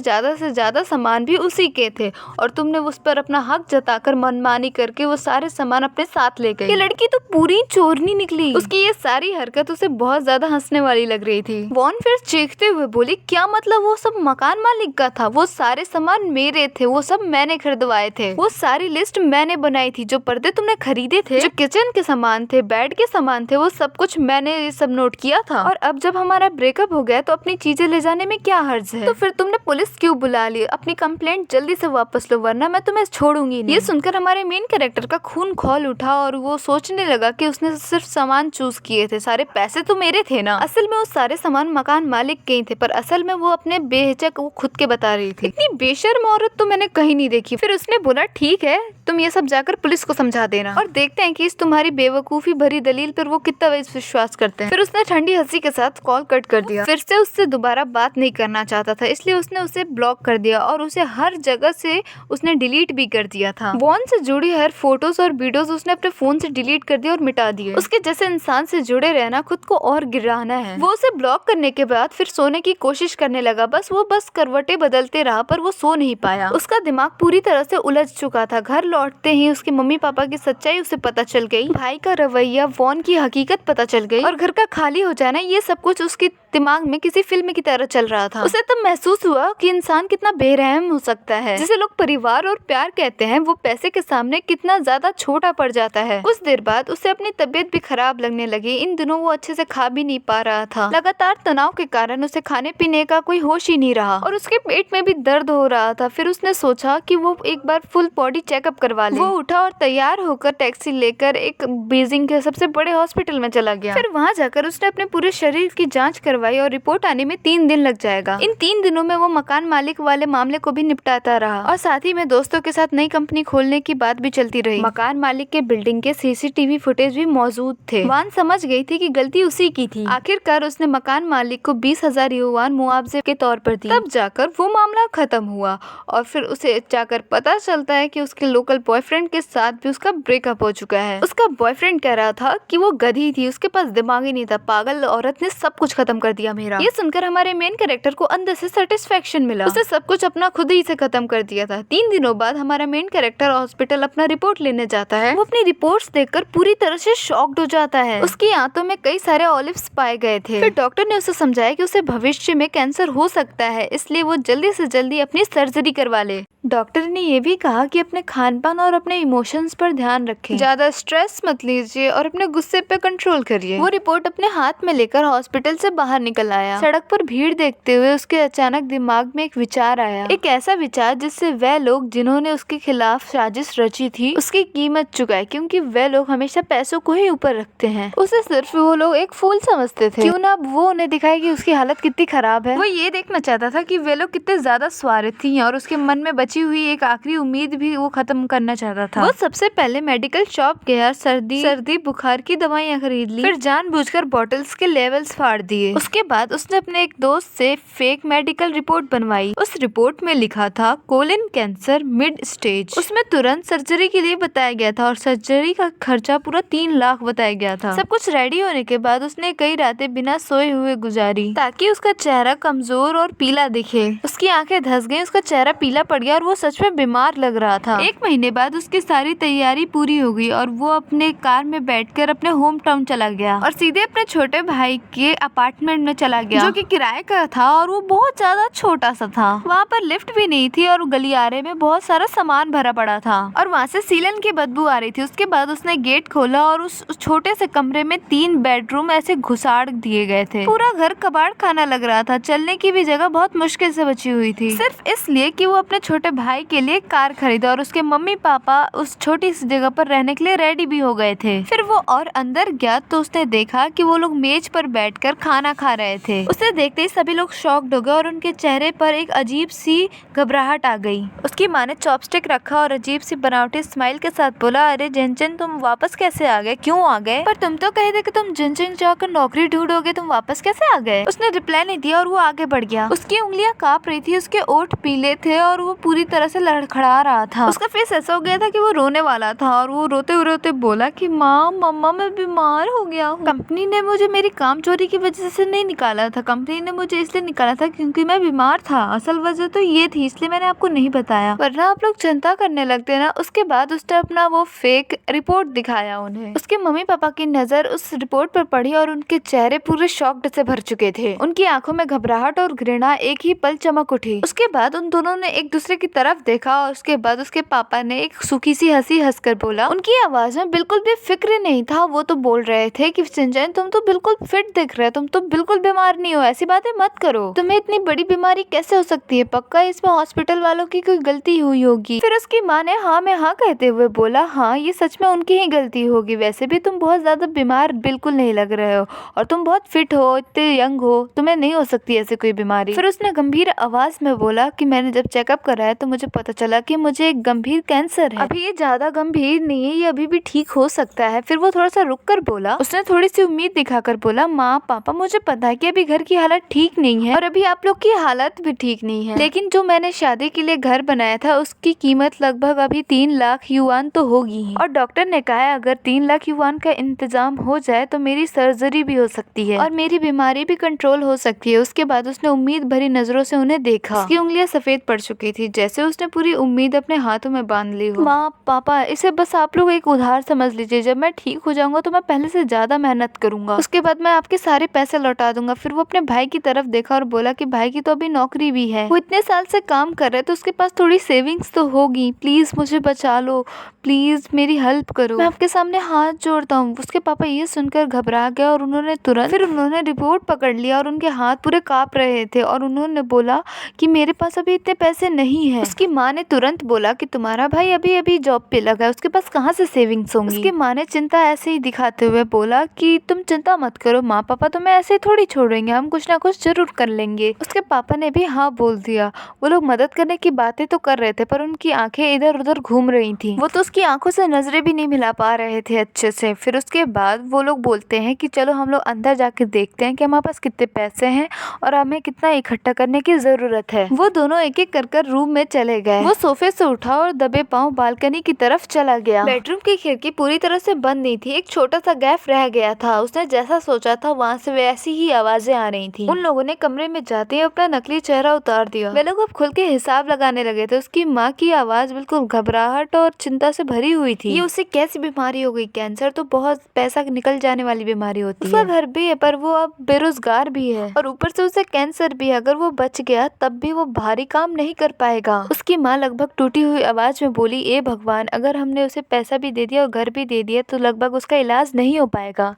ज्यादा से ज्यादा सामान भी उसी के थे और तुमने उस पर अपना हक जताकर मनमानी करके वो सारे सामान अपने साथ ले गए। ये लड़की तो पूरी चोरनी निकली। उसकी ये सारी हरकत उसे बहुत ज्यादा हंसने वाली लग रही थी। वॉन फिर चीखते हुए बोली, क्या मतलब वो सब मकान मालिक का था? वो सारे सामान मेरे थे, वो सब मैंने खरीदवाए थे। वो सारी लिस्ट मैंने बनाई थी। जो पर्दे तुमने खरीदे थे, जो किचन के सामान थे, बेड के सामान थे, वो सब कुछ मैंने ये सब नोट किया था। और अब जब हमारा ब्रेकअप हो गया तो अपनी चीजें ले जाने में क्या हर्ज है? तो फिर तुमने पुलिस क्यों बुला ली? अपनी कंप्लेंट जल्दी से वापस लो वरना मैं तुम्हें छोड़ूंगी नहीं। ये सुनकर हमारे मेन कैरेक्टर का खून खौल उठा और वो सोचने लगा कि उसने सिर्फ सामान चूज किए थे, सारे पैसे तो मेरे थे ना। असल में वो सारे सामान मकान मालिक के ही थे पर असल में वो अपने बेहिचक वो खुद के बता रही थी। इतनी बेशर्म औरत तो मैंने कहीं नहीं देखी। फिर उसने बोला, ठीक है तुम ये सब जाकर पुलिस को समझा देना और देखते हैं कि इस तुम्हारी बेवकूफी भरी दलील पर वो कितना विश्वास करते हैं। फिर उसने ठंडी हंसी के साथ कॉल कट कर दिया। फिर से उससे दोबारा बात नहीं करना चाहता था इसलिए उसने उसे ब्लॉक कर दिया और उसे हर जगह से उसने डिलीट भी कर दिया था। वॉन से जुड़ी हर फोटोज और वीडियोस उसने अपने फोन से डिलीट कर दिया और मिटा दिए। उसके जैसे इंसान से जुड़े रहना खुद को और गिराना है। वो उसे ब्लॉक करने के बाद फिर सोने की कोशिश करने लगा। बस करवटें बदलते रहा पर वो सो नहीं पाया। उसका दिमाग पूरी तरह से उलझ चुका था। घर लौटते ही उसके मम्मी पापा की सच्चाई उसे पता चल गई। भाई का रवैया, वॉन की हकीकत पता चल गई और घर का खाली हो जाना, ये सब कुछ उसके दिमाग में किसी फिल्म की तरह चल रहा था। उसे तब महसूस हुआ कि इंसान कितना बेरहम हो सकता है। जिसे लोग परिवार और प्यार कहते हैं वो पैसे के सामने कितना ज्यादा छोटा पड़ जाता है। कुछ देर बाद उसे अपनी तबीयत भी खराब लगने लगी। इन दिनों वो अच्छे से खा भी नहीं पा रहा था। लगातार तनाव के कारण उसे खाने पीने का कोई होश ही नहीं रहा और उसके पेट में भी दर्द हो रहा था। फिर उसने सोचा कि वो एक बार फुल बॉडी चेकअप करवा ले। वो उठा और तैयार होकर टैक्सी लेकर एक बीजिंग के सबसे बड़े हॉस्पिटल में चला गया। फिर वहाँ जाकर उसने अपने पूरे शरीर की जांच करवाई और रिपोर्ट आने में 3 दिन लग जाएगा। इन 3 दिनों में वो मकान मालिक वाले मामले को भी निपटाता रहा और साथ ही में दोस्तों के साथ नई कंपनी खोलने की बात भी चलती रही। मकान मालिक के बिल्डिंग के सीसीटीवी फुटेज भी मौजूद थे। वान समझ गई थी कि गलती उसी की थी। आखिरकार उसने मकान मालिक को 20,000 युवान मुआवजे के तौर पर दी। तब जाकर वो मामला खत्म हुआ और फिर उसे जाकर पता चलता है कि उसके लोकल बॉयफ्रेंड के साथ भी उसका ब्रेकअप हो चुका है। उसका बॉयफ्रेंड कह रहा था कि वो गधी थी, उसके पास दिमाग ही नहीं था, पागल औरत ने सब कुछ खत्म कर दिया मेरा। ये सुनकर हमारे मेन कैरेक्टर को अंदर से सेटिस्फेक्शन मिला। उसे सब कुछ अपना खुद ही से खत्म कर दिया था। 3 दिनों बाद हमारा मेन कैरेक्टर हॉस्पिटल अपना रिपोर्ट लेने जाता है। वो अपनी रिपोर्ट्स देखकर पूरी तरह से शॉक्ड हो जाता है। उसकी आंतों में कई सारे ऑलिव्स पाए गए थे। फिर डॉक्टर ने उसे समझाया कि उसे भविष्य में कैंसर हो सकता है, इसलिए वो जल्दी से जल्दी अपनी सर्जरी करवा ले। डॉक्टर ने ये भी कहा कि अपने खान-पान और अपने इमोशंस पर ध्यान रखें, ज्यादा स्ट्रेस मत लीजिए और अपने गुस्से पे कंट्रोल करिए। वो रिपोर्ट अपने हाथ में लेकर हॉस्पिटल से बाहर निकल आया। सड़क पर भीड़ देखते हुए उसके अचानक दिमाग में एक विचार आया, एक ऐसा विचार जिससे वह लोग जिन्होंने उसके खिलाफ साजिश रची थी उसकी कीमत चुकाए, क्योंकि वह लोग हमेशा पैसों को ही ऊपर रखते हैं। उसे सिर्फ वो लोग एक फूल समझते थे। क्यों ना वो उन्हें दिखाए कि उसकी हालत कितनी खराब है। वो ये देखना चाहता था कि वे लोग कितने ज्यादा स्वार्थी हैं और उसके मन में बची हुई एक आखिरी उम्मीद भी वो खत्म करना चाहता था। वो सबसे पहले मेडिकल शॉप गया, सर्दी बुखार की दवाइयाँ खरीद ली, फिर जानबूझकर बॉटल्स के लेवल्स फाड़ दिए। उसके बाद उसने अपने एक दोस्त से फेक मेडिकल रिपोर्ट बनवाई। उस रिपोर्ट में लिखा था कोलन कैंसर मिड स्टेज। उसमें तुरंत सर्जरी के लिए बताया गया था और सर्जरी का खर्चा पूरा 3 लाख बताया गया था। सब कुछ रेडी होने के बाद उसने कई रातें बिना सोए हुए गुजारी ताकि उसका चेहरा कमजोर और पीला दिखे। उसकी आंखें धंस गई, उसका चेहरा पीला पड़ गया और वो सच में बीमार लग रहा था। 1 महीने बाद उसकी सारी तैयारी पूरी हो गई और वो अपने कार में बैठकर अपने होम टाउन चला गया और सीधे अपने छोटे भाई के अपार्टमेंट में चला गया, जो कि किराए का था और वो बहुत ज्यादा छोटा सा था। वहाँ पर लिफ्ट भी नहीं थी और गलियारे में बहुत सारा सामान भरा पड़ा था और वहाँ से सीलन की बदबू आ रही थी। उसके बाद उसने गेट खोला और उस छोटे से कमरे में 3 बेडरूम ऐसे घुसाड़ दिए गए थे। पूरा घर कबाड़ खाना लग रहा था। चलने की भी जगह बहुत मुश्किल से बची हुई थी, सिर्फ इसलिए कि वो अपने छोटे भाई के लिए कार खरीदा और उसके मम्मी पापा उस छोटी सी जगह पर रहने के लिए रेडी भी हो गए थे। फिर वो और अंदर गया तो उसने देखा कि वो लोग मेज पर बैठकर खाना खा रहे थे। उसे देखते ही सभी लोग शॉक्ड हो गए और उनके चेहरे पर एक अजीब सी घबराहट आ गई। उसकी माँ ने चॉपस्टिक रखा और अजीब सी बनावटी स्माइल के साथ बोला, अरे जिनचिन तुम वापस कैसे आ गए? क्यों आ गए? पर तुम तो कहे थे कि तुम जिनचिन जाकर नौकरी ढूंढोगे, तुम वापस कैसे आ गए? उसने रिप्लाई नहीं दिया और वो आगे बढ़ गया। उसकी उंगलियां कांप रही थी, उसके ओठ पीले थे और वो पूरी तरह से लड़खड़ा रहा था। उसका फेस ऐसा हो गया था कि वो रोने वाला था और वो रोते बोला कि माँ, मम्मा, मैं बीमार हो गया हूँ। कंपनी ने मुझे मेरी काम चोरी की वजह से नहीं निकाला था, कंपनी ने मुझे इसलिए निकाला था क्योंकि मैं बीमार था। असल वजह तो ये थी, इसलिए मैंने आपको नहीं बताया, वरना आप लोग चिंता करने लगते ना। उसके बाद उसने अपना वो फेक रिपोर्ट दिखाया उन्हें। उसके मम्मी पापा की नजर उस रिपोर्ट पर पड़ी और उनके चेहरे पूरे शॉक्ड से भर चुके थे। उनकी आंखों में घबराहट और घृणा एक ही पल चमक उठी। उसके बाद उन दोनों ने एक दूसरे की तरफ देखा और उसके बाद उसके पापा ने एक सूखी सी हंसी हंसकर बोला। उनकी आवाज में बिल्कुल भी फिक्र नहीं था। वो तो बोल रहे थे कि सिंचन, तुम तो बिल्कुल फिट दिख रहे हो, तुम तो बिल्कुल बीमार नहीं हो, ऐसी बातें मत करो। तुम्हें इतनी बड़ी बीमारी कैसे हो सकती है? पक्का इसमें हॉस्पिटल वालों की कोई गलती हुई होगी। फिर उसकी माँ ने हाँ में हाँ कहते हुए बोला, हाँ ये सच में उनकी ही गलती होगी। वैसे भी तुम बहुत ज्यादा बीमार बिल्कुल नहीं लग रहे हो और तुम बहुत फिट हो, इतने यंग हो, तुम्हें नहीं हो सकती ऐसी कोई बीमारी। फिर उसने गंभीर आवाज में बोला कि मैंने जब चेकअप कराया तो मुझे पता चला कि मुझे एक गंभीर कैंसर है। अभी ये ज्यादा गंभीर नहीं है, ये अभी भी ठीक हो सकता है। फिर वो थोड़ा सा रुक कर बोला, उसने थोड़ी सी उम्मीद दिखाकर बोला, माँ पापा, मुझे पता है कि अभी घर की हालत ठीक नहीं है और अभी आप लोग की हालत भी ठीक नहीं है, लेकिन जो मैंने शादी के लिए घर बनाया था उसकी कीमत लगभग अभी 3 लाख युआन तो होगी ही। और डॉक्टर ने कहा है अगर 3 लाख युआन का इंतजाम हो जाए तो मेरी सर्जरी भी हो सकती है और मेरी बीमारी भी कंट्रोल हो सकती है। उसके बाद उसने उम्मीद भरी नजरों से उन्हें देखा। उसकी उंगलियां सफेद पड़ चुकी थी, जैसे उसने पूरी उम्मीद अपने हाथों में बांध ली हो। माँ पापा, इसे बस आप लोग एक उधार समझ लीजिए। जब मैं ठीक हो जाऊंगा तो मैं पहले से ज्यादा मेहनत करूंगा, उसके बाद मैं आपके सारे पैसे लौटा दूंगा। फिर वो अपने भाई की तरफ देखा और बोला कि भाई की तो अभी नौकरी भी है, वो इतने साल से काम कर रहे तो उसके पास थोड़ी सेविंग्स तो होगी। प्लीज मुझे बचा लो, प्लीज मेरी हेल्प करो, मैं आपके सामने हाथ जोड़ता हूँ। उसके पापा ये सुनकर घबरा गए और उन्होंने रिपोर्ट पकड़ लिया और उनके हाथ पूरे कांप रहे थे और उन्होंने बोला कि मेरे पास अभी इतने पैसे नहीं है। उसकी माँ ने तुरंत बोला कि तुम्हारा भाई अभी अभी जॉब पे लगा है, उसके पास कहाँ से सेविंग्स होंगी। उसकी माँ ने चिंता ऐसे ही दिखाते हुए बोला कि तुम चिंता मत करो माँ पापा, तुम्हें ऐसे थोड़ी छोड़ेंगे, हम कुछ ना कुछ जरूर कर लेंगे। उसके पापा ने भी हाँ बोल दिया। वो लोग मदद करने की बातें तो कर रहे थे पर उनकी आंखें इधर उधर घूम रही थी, वो तो उसकी आंखों से नजरें भी नहीं मिला पा रहे थे अच्छे से। फिर उसके बाद वो लोग बोलते हैं कि चलो हम लोग अंदर जाके देखते हैं कि हमारे पास कितने पैसे हैं और हमें कितना इकट्ठा करने की जरूरत है। वो दोनों एक एक कर रूम में चले गए। वो सोफे से उठा और दबे पांव बालकनी की तरफ चला गया। बेडरूम की खिड़की पूरी तरह से बंद नहीं थी, एक छोटा सा गैप रह गया था। उसने जैसा सोचा था वहाँ से वैसी ही आवाजें आ रही थी। उन लोगों ने कमरे में जाते ही अपना नकली चेहरा उतार दिया। वे लोग अब खुल के हिसाब लगाने लगे थे। उसकी माँ की आवाज बिल्कुल घबराहट और चिंता से भरी हुई थी। ये उसे कैसी बीमारी हो गई? कैंसर तो बहुत पैसा निकल जाने वाली बीमारी होती है। उसका घर भी है पर वो अब बेरोजगार भी है और ऊपर से उसे कैंसर भी है। अगर वो बच गया तब भी वो भारी काम नहीं कर पाएगा। उसकी माँ लगभग टूटी हुई आवाज में बोली, ए भगवान, अगर हमने उसे पैसा भी दे दिया और घर भी दे दिया तो लगभग उसका इलाज नहीं हो पाएगा।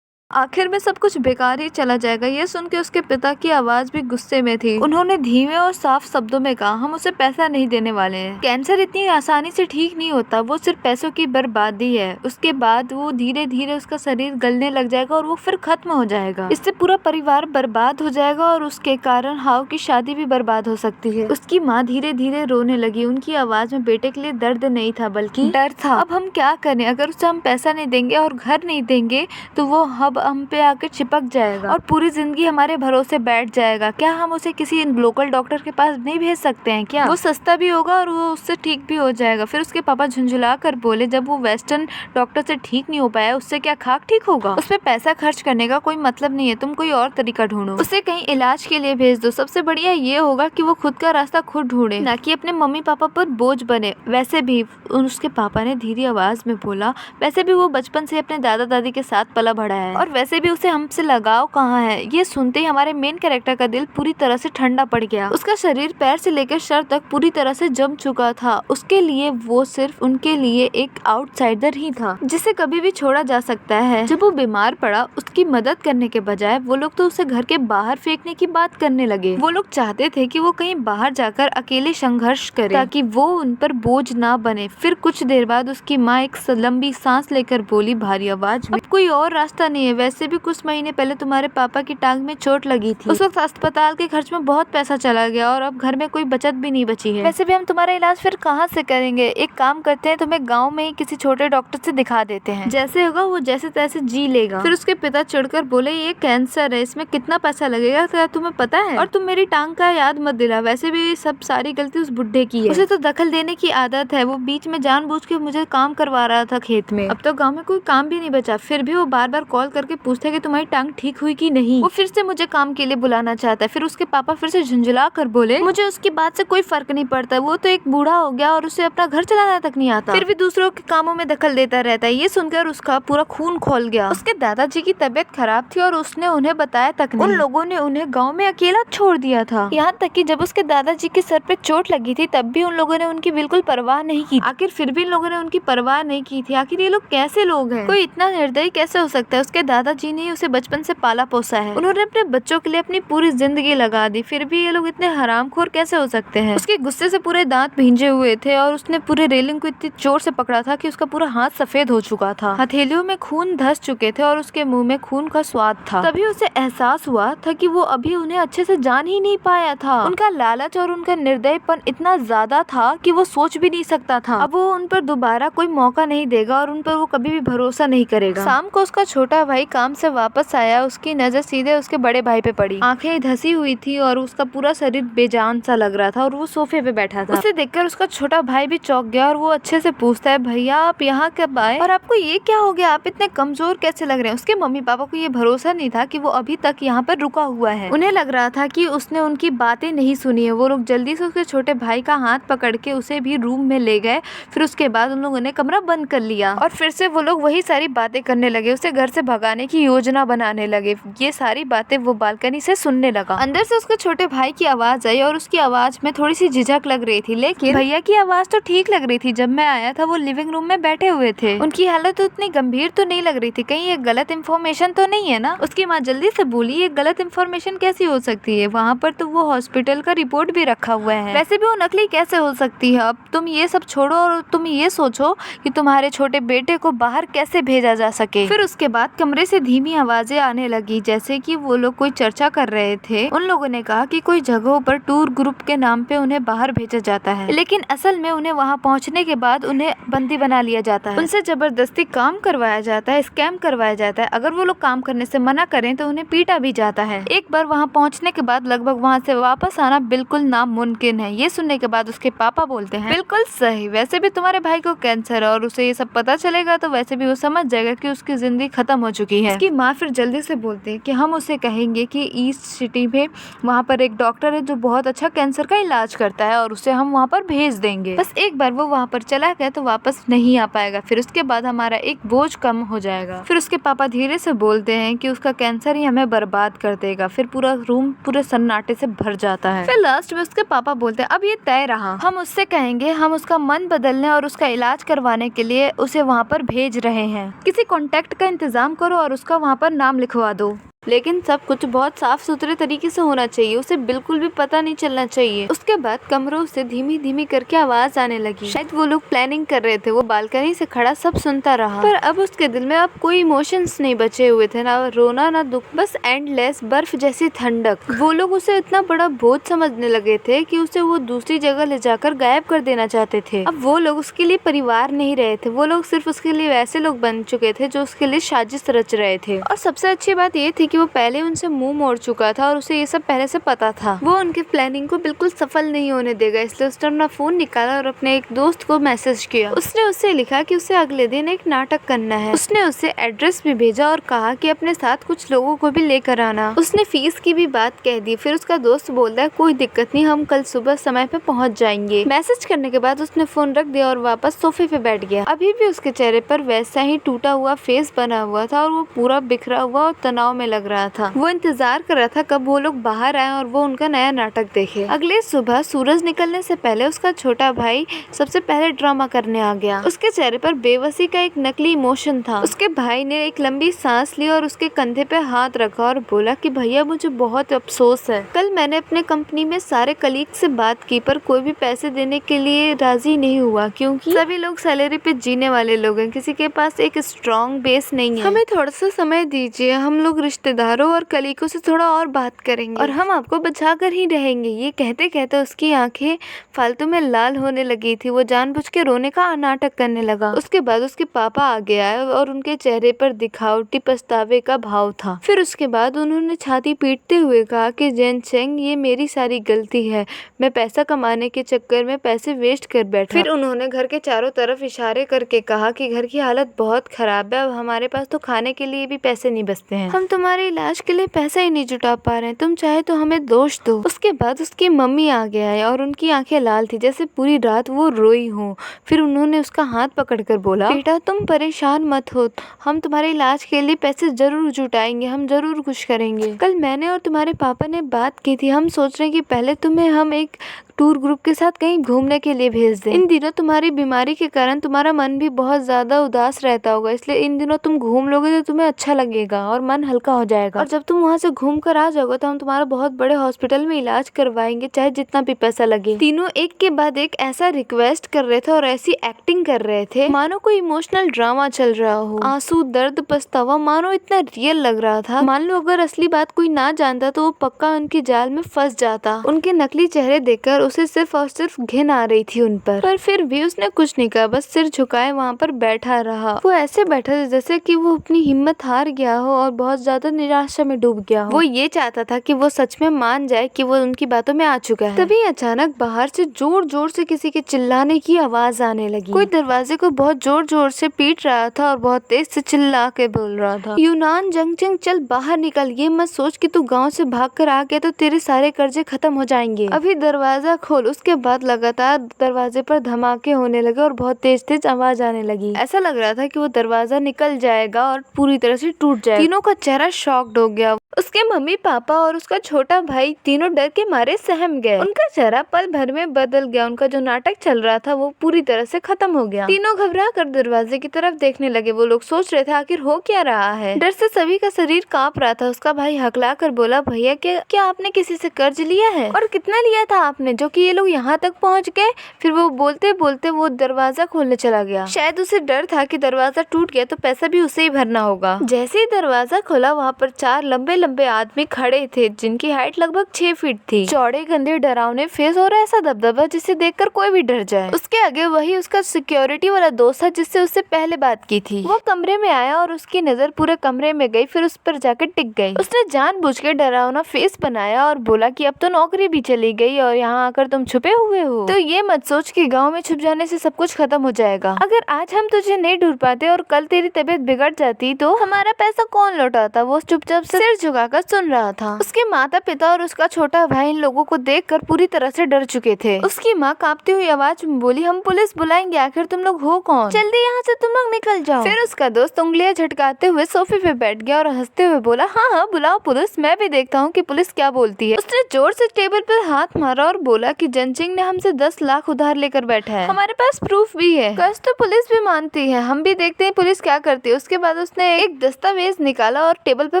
आखिर में सब कुछ बेकार ही चला जाएगा। ये सुन के उसके पिता की आवाज भी गुस्से में थी। उन्होंने धीमे और साफ शब्दों में कहा, हम उसे पैसा नहीं देने वाले हैं। कैंसर इतनी आसानी से ठीक नहीं होता, वो सिर्फ पैसों की बर्बादी है। उसके बाद वो धीरे धीरे उसका शरीर गलने लग जाएगा और वो फिर खत्म हो जाएगा। इससे पूरा परिवार बर्बाद हो जाएगा और उसके कारण हाउ की शादी भी बर्बाद हो सकती है। उसकी माँ धीरे धीरे रोने लगी। उनकी आवाज में बेटे के लिए दर्द नहीं था बल्कि डर था। अब हम क्या करें? अगर उसे हम पैसा नहीं देंगे और घर नहीं देंगे तो वो अब हम पे आके चिपक जाएगा और पूरी जिंदगी हमारे भरोसे बैठ जाएगा। क्या हम उसे किसी लोकल डॉक्टर के पास नहीं भेज सकते हैं क्या? वो सस्ता भी होगा और वो उससे ठीक भी हो जाएगा। फिर उसके पापा झुंझुला कर बोले, जब वो वेस्टर्न डॉक्टर से ठीक नहीं हो पाया, उससे क्या खाक ठीक होगा? उसमें पैसा खर्च करने का कोई मतलब नहीं है, तुम कोई और तरीका ढूंढो, उसे कहीं इलाज के लिए भेज दो। सबसे बढ़िया ये होगा कि वो खुद का रास्ता खुद ढूंढे, ना कि अपने मम्मी पापा पर बोझ बने। वैसे भी उसके पापा ने धीरे आवाज में बोला, वैसे भी वो बचपन से अपने दादा दादी के साथ पला बढ़ा है और वैसे भी उसे हमसे लगाव कहाँ है। ये सुनते ही हमारे मेन कैरेक्टर का दिल पूरी तरह से ठंडा पड़ गया। उसका शरीर पैर से लेकर सर तक पूरी तरह से जम चुका था। उसके लिए वो सिर्फ उनके लिए एक आउटसाइडर ही था जिसे कभी भी छोड़ा जा सकता है। जब वो बीमार पड़ा, उसकी मदद करने के बजाय वो लोग तो उसे घर के बाहर फेंकने की बात करने लगे। वो लोग चाहते थे कि वो कहीं बाहर जाकर अकेले संघर्ष करे ताकि वो उन पर बोझ ना बने। फिर कुछ देर बाद उसकी माँ एक लंबी सांस लेकर बोली भारी आवाज में, अब कोई और रास्ता नहीं है। वैसे भी कुछ महीने पहले तुम्हारे पापा की टांग में चोट लगी थी। उस वक्त अस्पताल के खर्च में बहुत पैसा चला गया और अब घर में कोई बचत भी नहीं बची है। वैसे भी हम तुम्हारा इलाज फिर कहाँ से करेंगे? एक काम करते हैं, तुम्हें गाँव में ही किसी छोटे डॉक्टर से दिखा देते हैं, जैसे होगा वो जैसे तैसे जी लेगा। फिर उसके पिता चिढ़कर बोले, ये कैंसर है, इसमें कितना पैसा लगेगा क्या तुम्हें पता है? और तुम मेरी टांग का याद मत दिला, वैसे भी सब सारी गलती उस बुढ़े की है, उसे तो दखल देने की आदत है। वो बीच में जानबूझ के मुझे काम करवा रहा था खेत में। अब तो गाँव में कोई काम भी नहीं बचा, फिर भी वो बार बार कॉल करके पूछते कि तुम्हारी टांग ठीक हुई कि नहीं। वो फिर से मुझे काम के लिए बुलाना चाहता है। फिर उसके पापा फिर से झुंझुला कर बोले, मुझे उसकी बात से कोई फर्क नहीं पड़ता, वो तो एक बूढ़ा हो गया और उसे अपना घर चलाना तक नहीं आता, फिर भी दूसरों के कामों में दखल देता रहता है। ये सुनकर उसका पूरा खून खौल गया। उसके दादाजी की तबीयत खराब थी और उसने उन्हें बताया तक नहीं। उन लोगों ने उन्हें गाँव में अकेला छोड़ दिया था। यहाँ तक कि जब उसके दादाजी के सर पे चोट लगी थी तब भी उन लोगों ने उनकी बिल्कुल परवाह नहीं की। आखिर फिर भी इन लोगों ने उनकी परवाह नहीं की थी। आखिर ये लोग कैसे लोग हैं? कोई इतना निर्दयी कैसे हो सकता है? उसके दादाजी ने उसे बचपन से पाला पोसा है, उन्होंने अपने बच्चों के लिए अपनी पूरी जिंदगी लगा दी, फिर भी ये लोग इतने हरामखोर कैसे हो सकते हैं? उसके गुस्से से पूरे दांत भींजे हुए थे और उसने पूरे रेलिंग को इतनी जोर से पकड़ा था कि उसका पूरा हाथ सफेद हो चुका था। हथेलियों में खून धस चुके थे और उसके मुंह में खून का स्वाद था। तभी उसे एहसास हुआ था कि वो अभी उन्हें अच्छे से जान ही नहीं पाया था। उनका लालच और उनका निर्दयपन इतना ज्यादा था कि वो सोच भी नहीं सकता था। अब वो उन पर दोबारा कोई मौका नहीं देगा और उन पर वो कभी भी भरोसा नहीं करेगा। शाम को उसका छोटा भाई काम से वापस आया, उसकी नजर सीधे उसके बड़े भाई पे पड़ी। आंखें धसी हुई थी और उसका पूरा शरीर बेजान सा लग रहा था और वो सोफे पे बैठा था। उसे देखकर उसका छोटा भाई भी चौंक गया और वो अच्छे से पूछता है, भैया आप यहाँ कब आए और आपको ये क्या हो गया? आप इतने कमजोर कैसे लग रहे हैं? उसके मम्मी पापा को ये भरोसा नहीं था कि वो अभी तक यहाँ पर रुका हुआ है। उन्हें लग रहा था कि उसने उनकी बातें नहीं सुनी है। वो लोग जल्दी से उसके छोटे भाई का हाथ पकड़ के उसे भी रूम में ले गए। फिर उसके बाद उन लोगों ने कमरा बंद कर लिया और फिर से वो लोग वही सारी बातें करने लगे। उसे घर से भगाने की योजना बनाने लगे। ये सारी बातें वो बालकनी से सुनने लगा। अंदर से उसके छोटे भाई की आवाज आई और उसकी आवाज में थोड़ी सी झिझक लग रही थी, लेकिन भैया की आवाज तो ठीक लग रही थी। जब मैं आया था वो लिविंग रूम में बैठे हुए थे, उनकी हालत तो उतनी गंभीर तो नहीं लग रही थी। कहीं ये गलत इन्फॉर्मेशन तो नहीं है ना? उसकी माँ जल्दी से बोली, ये गलत इन्फॉर्मेशन कैसी हो सकती है? वहाँ पर तो वो हॉस्पिटल का रिपोर्ट भी रखा हुआ है, वैसे भी वो नकली कैसे हो सकती है? अब तुम ये सब छोड़ो और तुम ये सोचो कि तुम्हारे छोटे बेटे को बाहर कैसे भेजा जा सके। फिर उसके बाद कमरे से धीमी आवाजें आने लगी, जैसे कि वो लोग कोई चर्चा कर रहे थे। उन लोगों ने कहा कि कोई जगहों पर टूर ग्रुप के नाम पे उन्हें बाहर भेजा जाता है, लेकिन असल में उन्हें वहाँ पहुँचने के बाद उन्हें बंदी बना लिया जाता है। उनसे जबरदस्ती काम करवाया जाता है, स्कैम करवाया जाता है। अगर वो लोग काम करने से मना करें तो उन्हें पीटा भी जाता है। एक बार वहाँ पहुँचने के बाद लगभग वहाँ से वापस आना बिल्कुल नामुमकिन है। ये सुनने के बाद उसके पापा बोलते हैं, बिल्कुल सही, वैसे भी तुम्हारे भाई को कैंसर है और उसे ये सब पता चलेगा तो वैसे भी वो समझ जाएगा कि उसकी जिंदगी खत्म हो चुकी है। उसकी माँ फिर जल्दी से बोलते हैं कि हम उसे कहेंगे कि ईस्ट सिटी में वहाँ पर एक डॉक्टर है जो बहुत अच्छा कैंसर का इलाज करता है और उसे हम वहाँ पर भेज देंगे। बस एक बार वो वहाँ पर चला गया तो वापस नहीं आ पाएगा, फिर उसके बाद हमारा एक बोझ कम हो जाएगा। फिर उसके पापा धीरे से बोलते हैं कि उसका कैंसर ही हमें बर्बाद कर देगा। फिर पूरा रूम पूरे सन्नाटे से भर जाता है। फिर लास्ट में उसके पापा बोलते हैं, अब ये तय रहा, हम उससे कहेंगे हम उसका मन बदलने और उसका इलाज करवाने के लिए उसे वहाँ पर भेज रहे हैं। किसी कॉन्टेक्ट का इंतजाम करो और उसका वहाँ पर नाम लिखवा दो। लेकिन सब कुछ बहुत साफ सुथरे तरीके से होना चाहिए, उसे बिल्कुल भी पता नहीं चलना चाहिए। उसके बाद कमरों से धीमी धीमी करके आवाज आने लगी। शायद वो लोग प्लानिंग कर रहे थे। वो बालकनी से खड़ा सब सुनता रहा, पर अब उसके दिल में अब कोई इमोशंस नहीं बचे हुए थे, ना रोना ना दुख, बस एंडलेस बर्फ जैसी ठंडक। वो लोग उसे इतना बड़ा बोझ समझने लगे थे कि उसे वो दूसरी जगह ले जाकर गायब कर देना चाहते थे। अब वो लोग उसके लिए परिवार नहीं रहे थे, वो लोग सिर्फ उसके लिए वैसे लोग बन चुके थे जो उसके लिए साजिश रच रहे थे। और सबसे अच्छी बात ये थी कि वो पहले उनसे मुंह मोड़ चुका था और उसे ये सब पहले से पता था। वो उनके प्लानिंग को बिल्कुल सफल नहीं होने देगा, इसलिए उसने अपना फोन निकाला और अपने एक दोस्त को मैसेज किया। उसने उसे लिखा कि उसे अगले दिन एक नाटक करना है। उसने उसे एड्रेस भी भेजा और कहा कि अपने साथ कुछ लोगों को भी लेकर आना। उसने फीस की भी बात कह दी। फिर उसका दोस्त बोलता है कोई दिक्कत नहीं, हम कल सुबह समय पे पहुंच जाएंगे। मैसेज करने के बाद उसने फोन रख दिया और वापस सोफे पे बैठ गया। अभी भी उसके चेहरे पर वैसा ही टूटा हुआ फेस बना हुआ था और वो पूरा बिखरा हुआ और तनाव में लग रहा था। वो इंतजार कर रहा था कब वो लोग बाहर आए और वो उनका नया नाटक देखे। अगले सुबह सूरज निकलने से पहले उसका छोटा भाई सबसे पहले ड्रामा करने आ गया। उसके चेहरे पर बेबसी का एक नकली इमोशन था। उसके भाई ने एक लंबी सांस ली और उसके कंधे पे हाथ रखा और बोला कि भैया मुझे बहुत अफसोस है, कल मैंने अपने कंपनी में सारे कलीग से बात की पर कोई भी पैसे देने के लिए राजी नहीं हुआ, क्योंकि सभी लोग सैलरी पे जीने वाले लोग हैं, किसी के पास एक स्ट्रॉन्ग बेस नहीं है। हमें थोड़ा सा समय दीजिए, हम लोग रिश्तेदारों और कलीगों से थोड़ा और बात करेंगे और हम आपको बचा कर ही रहेंगे। ये कहते कहते उसकी आंखें फालतू में लाल होने लगी थी। वो जानबूझ के रोने का नाटक करने लगा। उसके बाद उसके पापा आगे आए और उनके चेहरे पर दिखावटी पछतावे का भाव था। फिर उसके बाद उन्होंने छाती पीटते हुए कहा कि जेनचेंग ये मेरी सारी गलती है, मैं पैसा कमाने के चक्कर में पैसे वेस्ट कर बैठा। फिर उन्होंने घर के चारों तरफ इशारे करके कहा कि घर की हालत बहुत खराब है, अब हमारे पास तो खाने के लिए भी पैसे नहीं बचते हैं, हम तुम्हारे इलाज के लिए पैसा ही नहीं जुटा पा रहे हैं, तुम चाहे तो हमें दोष दो। उसके बाद उसकी मम्मी आ गया और उनकी आंखें लाल थी जैसे पूरी रात वो रोई हो। फिर उन्होंने उसका हाथ पकड़कर बोला बेटा तुम परेशान मत हो, हम तुम्हारे इलाज के लिए पैसे जरूर जुटाएंगे, हम जरूर कुछ करेंगे। कल मैंने और तुम्हारे पापा ने बात की थी, हम सोच रहे हैं कि पहले तुम्हें हम एक टूर ग्रुप के साथ कहीं घूमने के लिए भेज दें। इन दिनों तुम्हारी बीमारी के कारण तुम्हारा मन भी बहुत ज्यादा उदास रहता होगा, इसलिए इन दिनों तुम घूम लोगे तो तुम्हें अच्छा लगेगा और मन हल्का हो जाएगा। और जब तुम वहाँ से घूम कर आ जाओगे तो हम तुम्हारा बहुत बड़े हॉस्पिटल में इलाज करवाएंगे, चाहे जितना भी पैसा लगे। तीनों एक के बाद एक ऐसा रिक्वेस्ट कर रहे थे और ऐसी एक्टिंग कर रहे थे मानो कोई इमोशनल ड्रामा चल रहा हो। आंसू, दर्द, पछतावा मानो इतना रियल लग रहा था। मान लो अगर असली बात कोई ना जानता तो वो पक्का उनके जाल में फंस जाता। उनके नकली चेहरे देखकर उसे सिर्फ और सिर्फ घिन आ रही थी उन पर फिर भी उसने कुछ नहीं कहा, बस सिर झुकाए वहाँ पर बैठा रहा। वो ऐसे बैठा था जैसे कि वो अपनी हिम्मत हार गया हो और बहुत ज्यादा निराशा में डूब गया हो। वो ये चाहता था कि वो सच में मान जाए कि वो उनकी बातों में आ चुका है। तभी अचानक बाहर से जोर जोर से किसी के चिल्लाने की आवाज आने लगी। कोई दरवाजे को बहुत जोर जोर से पीट रहा था और बहुत तेज से चिल्ला के बोल रहा था, यूनान जेनचेंग चल बाहर निकल, ये मत सोच कि तू गाँव से भाग कर आ गया तो तेरे सारे कर्जे खत्म हो जाएंगे, अभी दरवाजा खोल। उसके बाद लगातार दरवाजे पर धमाके होने लगे और बहुत तेज तेज आवाज आने लगी। ऐसा लग रहा था कि वो दरवाजा निकल जाएगा और पूरी तरह से टूट जाएगा। तीनों का चेहरा शॉक्ड हो गया। उसके मम्मी पापा और उसका छोटा भाई तीनों डर के मारे सहम गए। उनका चेहरा पल भर में बदल गया। उनका जो नाटक चल रहा था वो पूरी तरह से खत्म हो गया। तीनों घबरा कर दरवाजे की तरफ देखने लगे। वो लोग सोच रहे थे आखिर हो क्या रहा है। डर से सभी का शरीर कांप रहा था। उसका भाई हकला कर बोला, भैया क्या आपने किसी से कर्ज लिया है और कितना लिया था आपने जो कि ये लोग यहाँ तक पहुँच गए। फिर वो बोलते बोलते वो दरवाजा खोलने चला गया। शायद उसे डर था कि दरवाजा टूट गया तो पैसा भी उसे ही भरना होगा। जैसे ही दरवाजा खोला वहाँ पर 4 लंबे लंबे आदमी खड़े थे जिनकी हाइट लगभग 6 फीट थी। चौड़े, गंदे, डरावने फेस और ऐसा दबदबा जिसे देखकर कोई भी डर जाए। उसके आगे वही उसका सिक्योरिटी वाला दोस्त था जिससे उससे पहले बात की थी। वो कमरे में आया और उसकी नजर पूरे कमरे में गई, फिर उस पर जाकर टिक गई। उसने जानबूझ के डरावना फेस बनाया और बोला कि अब तो नौकरी भी चली गई और यहाँ आकर तुम छुपे हुए हो, तो ये मत सोच कि गाँव में छुप जाने से सब कुछ खत्म हो जाएगा। अगर आज हम तुझे नहीं ढूंढ पाते और कल तेरी तबीयत बिगड़ जाती तो हमारा पैसा कौन लौटाता। वो चुपचाप सिर झुकाकर सुन रहा था। उसके माता पिता और उसका छोटा भाई इन लोगों को देखकर पूरी तरह से डर चुके थे। उसकी माँ कांपती हुई आवाज में बोली, हम पुलिस बुलाएंगे, आखिर तुम लोग हो कौन, जल्दी यहाँ से तुम लोग निकल जाओ। फिर उसका दोस्त उंगलियां झटकाते हुए सोफे पे बैठ गया और हंसते हुए बोला, हाँ हाँ बुलाओ पुलिस, मैं भी देखता हूँ कि पुलिस क्या बोलती है। उसने जोर से टेबल पर हाथ मारा और बोला कि जेनचेंग ने हमसे 10 लाख उधार लेकर बैठा है, हमारे पास प्रूफ भी है। कस तो पुलिस भी मानती है, हम भी देखते हैं पुलिस क्या करती है। उसके बाद उसने एक दस्तावेज निकाला और टेबल पर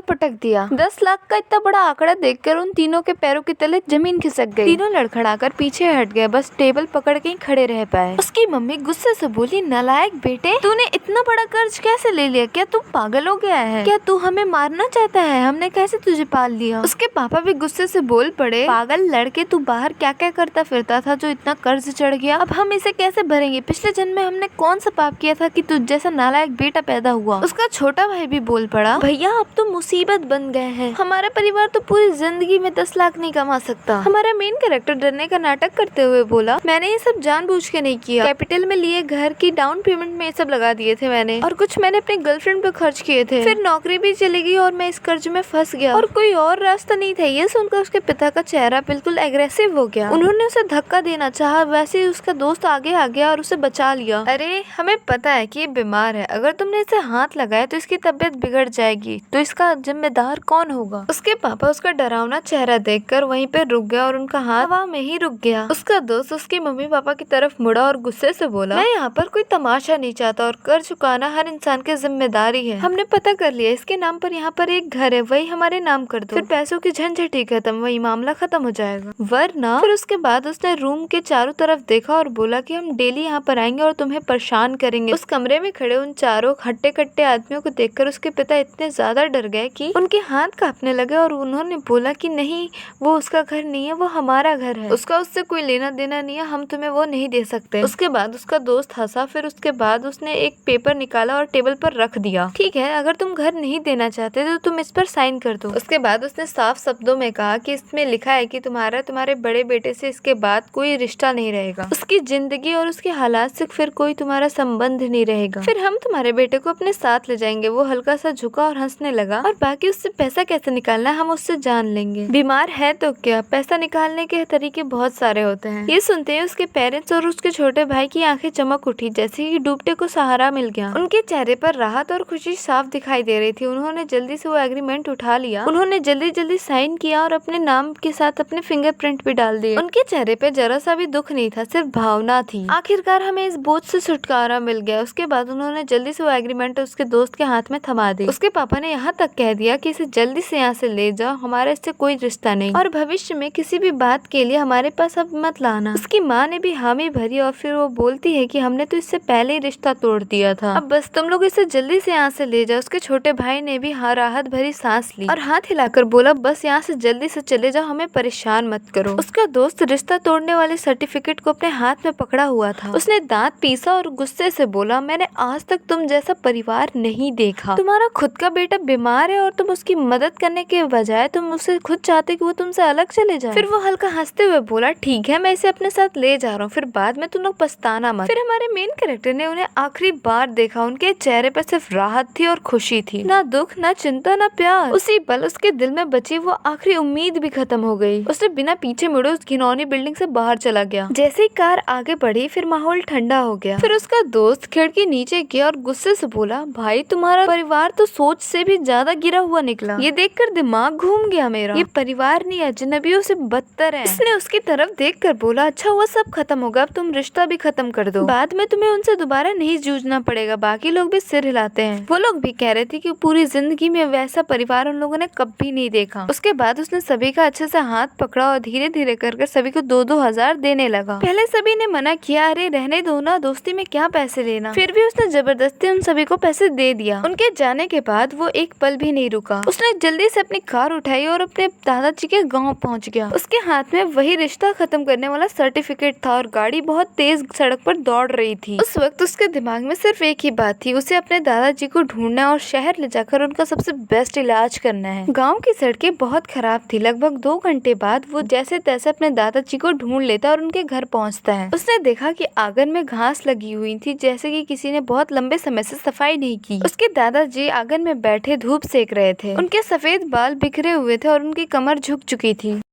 पटक दिया। 10 लाख का इतना बड़ा आंकड़ा देखकर उन तीनों के पैरों के तले जमीन खिसक गई। तीनों लड़खड़ाकर पीछे हट गए, बस टेबल पकड़ के ही खड़े रह पाए। उसकी मम्मी गुस्से से बोली, नालायक बेटे, तूने इतना बड़ा कर्ज कैसे ले लिया? क्या तू पागल हो गया है? क्या तू हमें मारना चाहता है? हमने कैसे तुझे पाल लिया? उसके पापा भी गुस्से से बोल पड़े, पागल लड़के, तू बाहर क्या क्या करता फिरता था जो इतना कर्ज चढ़ गया? अब हम इसे कैसे भरेंगे? पिछले जन्म में हमने कौन सा पाप किया था कि तुझ जैसा नालायक बेटा पैदा हुआ? उसका छोटा भाई भी बोल पड़ा, भैया अब तो मुसीबत बन गए हैं। हमारा परिवार तो पूरी जिंदगी में 10 लाख नहीं कमा सकता। हमारा मेन कैरेक्टर डरने का नाटक करते हुए बोला, मैंने ये सब जानबूझ के नहीं किया। कैपिटल में लिए घर की डाउन पेमेंट में ये सब लगा दिए थे मैंने, और कुछ मैंने अपने गर्लफ्रेंड पे खर्च किए थे। फिर नौकरी भी चली गई और मैं इस कर्ज में फंस गया और कोई और रास्ता नहीं था। ये सुनकर उसके पिता का चेहरा बिल्कुल एग्रेसिव हो गया। उन्होंने उसे धक्का देना चाहा, वैसे ही उसका दोस्त आगे आ गया और उसे बचा लिया। अरे हमें पता है कि ये बीमार है, अगर तुमने इसे हाथ लगाया तो इसकी तबीयत बिगड़ जाएगी, तो इसका जिम्मेदार कौन होगा? उसके पापा उसका डरावना चेहरा देखकर वहीं पे रुक गया और उनका हाथ हवा में ही रुक गया। उसका दोस्त उसके मम्मी पापा की तरफ मुड़ा और गुस्से से बोला, मैं यहाँ पर कोई तमाशा नहीं चाहता और कर्ज चुकाना हर इंसान की जिम्मेदारी है। हमने पता कर लिया, इसके नाम पर यहाँ पर एक घर है, वही हमारे नाम कर दो, फिर पैसों की झंझट ही खत्म, वही मामला खत्म हो जाएगा। वरना फिर उसके बाद उसने रूम के चारों तरफ देखा और बोला कि हम डेली यहाँ पर आएंगे और तुम्हें परेशान करेंगे। उस कमरे में खड़े उन चारों हट्टे कट्टे आदमियों को देखकर उसके पिता इतने ज्यादा डर गए कि उनके हाथ कांपने लगे और उन्होंने बोला कि नहीं, वो उसका घर नहीं है, वो हमारा घर है, उसका उससे कोई लेना देना नहीं है, हम तुम्हें वो नहीं दे सकते। उसके बाद उसका दोस्त हंसा, फिर उसके बाद उसने एक पेपर निकाला और टेबल पर रख दिया। ठीक है, अगर तुम घर नहीं देना चाहते तो तुम इस पर साइन कर दो। उसके बाद उसने साफ शब्दों में कहा कि इसमें लिखा है कि तुम्हारे बड़े बेटे से इसके बाद कोई रिश्ता नहीं रहेगा, उसकी जिंदगी और उसके हालात से फिर कोई तुम्हारा संबंध नहीं रहेगा, फिर हम तुम्हारे बेटे को अपने साथ ले जाएंगे। वो हल्का सा झुका और हंसने लगा, और बाकी उससे पैसा कैसे निकालना है हम उससे जान लेंगे। बीमार है तो क्या, पैसा निकालने के तरीके बहुत सारे होते हैं। ये सुनते ही उसके पेरेंट्स और उसके छोटे भाई की आंखें चमक उठी, जैसे कि डूबते को सहारा मिल गया। उनके चेहरे पर राहत और खुशी साफ दिखाई दे रही थी। उन्होंने जल्दी से वो एग्रीमेंट उठा लिया, उन्होंने जल्दी जल्दी साइन किया और अपने नाम के साथ अपने फिंगरप्रिंट भी डाल दिए। उनके चेहरे पे जरा सा भी दुख नहीं था, सिर्फ भावना थी। आखिरकार हमें इस बोझ से छुटकारा मिल गया। उसके बाद उन्होंने जल्दी से वो एग्रीमेंट उसके दोस्त के हाथ में थमा दी। उसके पापा ने यहाँ तक कह दिया कि इसे जल्दी से यहाँ से ले जाओ, हमारा इससे कोई रिश्ता नहीं, और भविष्य में किसी भी बात के लिए हमारे पास अब मत लाना। उसकी माँ ने भी हामी भरी और फिर वो बोलती है कि हमने तो इससे पहले ही रिश्ता तोड़ दिया था, अब बस तुम लोग इसे जल्दी से यहाँ से ले जाओ। उसके छोटे भाई ने भी राहत भरी सांस ली और हाथ हिलाकर बोला, बस यहाँ से जल्दी से चले जाओ, हमें परेशान मत करो। उसका दोस्त रिश्ता तोड़ने वाले सर्टिफिकेट को अपने हाथ में पकड़ा हुआ था। उसने दांत पीसा और गुस्से से बोला, मैंने आज तक तुम जैसा परिवार नहीं देखा। तुम्हारा खुद का बेटा बीमार है और तुम उसकी मदद करने के बजाय तुम उसे खुद चाहते कि वो तुमसे अलग चले जाए। फिर वो हल्का हंसते हुए बोला, ठीक है, मैं इसे अपने साथ ले जा रहा हूँ, फिर बाद में तुम लोग पछताना मत। फिर हमारे मेन कैरेक्टर ने उन्हें आखिरी बार देखा। उनके चेहरे पर सिर्फ राहत थी और खुशी थी, ना दुख, ना चिंता, ना प्यार। उसी पल उसके दिल में बची वो आखिरी उम्मीद भी खत्म हो गई। उसने बिना पीछे मुड़े उस घिनौनी बिल्डिंग से बाहर चला गया। जैसे ही कार आगे बढ़ी फिर माहौल ठंडा हो गया। फिर उसका दोस्त खिड़की नीचे गया और गुस्से से बोला, भाई तुम्हारा परिवार तो सोच से भी ज्यादा गिरा हुआ निकला। ये देखकर दिमाग घूम गया मेरा। ये परिवार नहीं, अजनबियों से बदतर है। उसने उसकी तरफ देखकर बोला, अच्छा हुआ सब खत्म होगा, अब तुम रिश्ता भी खत्म कर दो, बाद में तुम्हें उनसे दोबारा नहीं जूझना पड़ेगा। बाकी लोग भी सिर हिलाते हैं। वो लोग भी कह रहे थे कि पूरी जिंदगी में वैसा परिवार उन लोगों ने कभी नहीं देखा। उसके बाद उसने सभी का अच्छे से हाथ पकड़ा और धीरे धीरे कर सभी को 2-2 हजार देने लगा। पहले सभी ने मना किया, अरे रहने दो ना, दोस्ती में क्या पैसे लेना। फिर भी उसने जबरदस्ती उन सभी को पैसे दे दिया। उनके जाने के बाद वो एक पल भी नहीं रुका। उसने जल्दी से अपनी कार उठाई और अपने दादाजी के गाँव पहुँच गया। उसके हाथ में वही रिश्ता खत्म करने वाला सर्टिफिकेट था और गाड़ी बहुत तेज सड़क पर दौड़ रही थी। उस वक्त उसके दिमाग में सिर्फ एक ही बात थी, उसे अपने दादाजी को ढूंढना और शहर ले जाकर उनका सबसे बेस्ट इलाज करना है। गांव की सड़कें बहुत खराब थी। लगभग 2 घंटे बाद वो जैसे तैसे अपने दादाजी को ढूंढ लेता और उनके घर पहुंचता है। उसने देखा कि आंगन में घास लगी हुई थी, जैसे कि किसी ने बहुत लंबे समय से सफाई नहीं की। उसके दादाजी आंगन में बैठे धूप सेक रहे थे। उनके सफेद बाल बिखरे हुए थे और उनकी कमर झुक चुकी थी।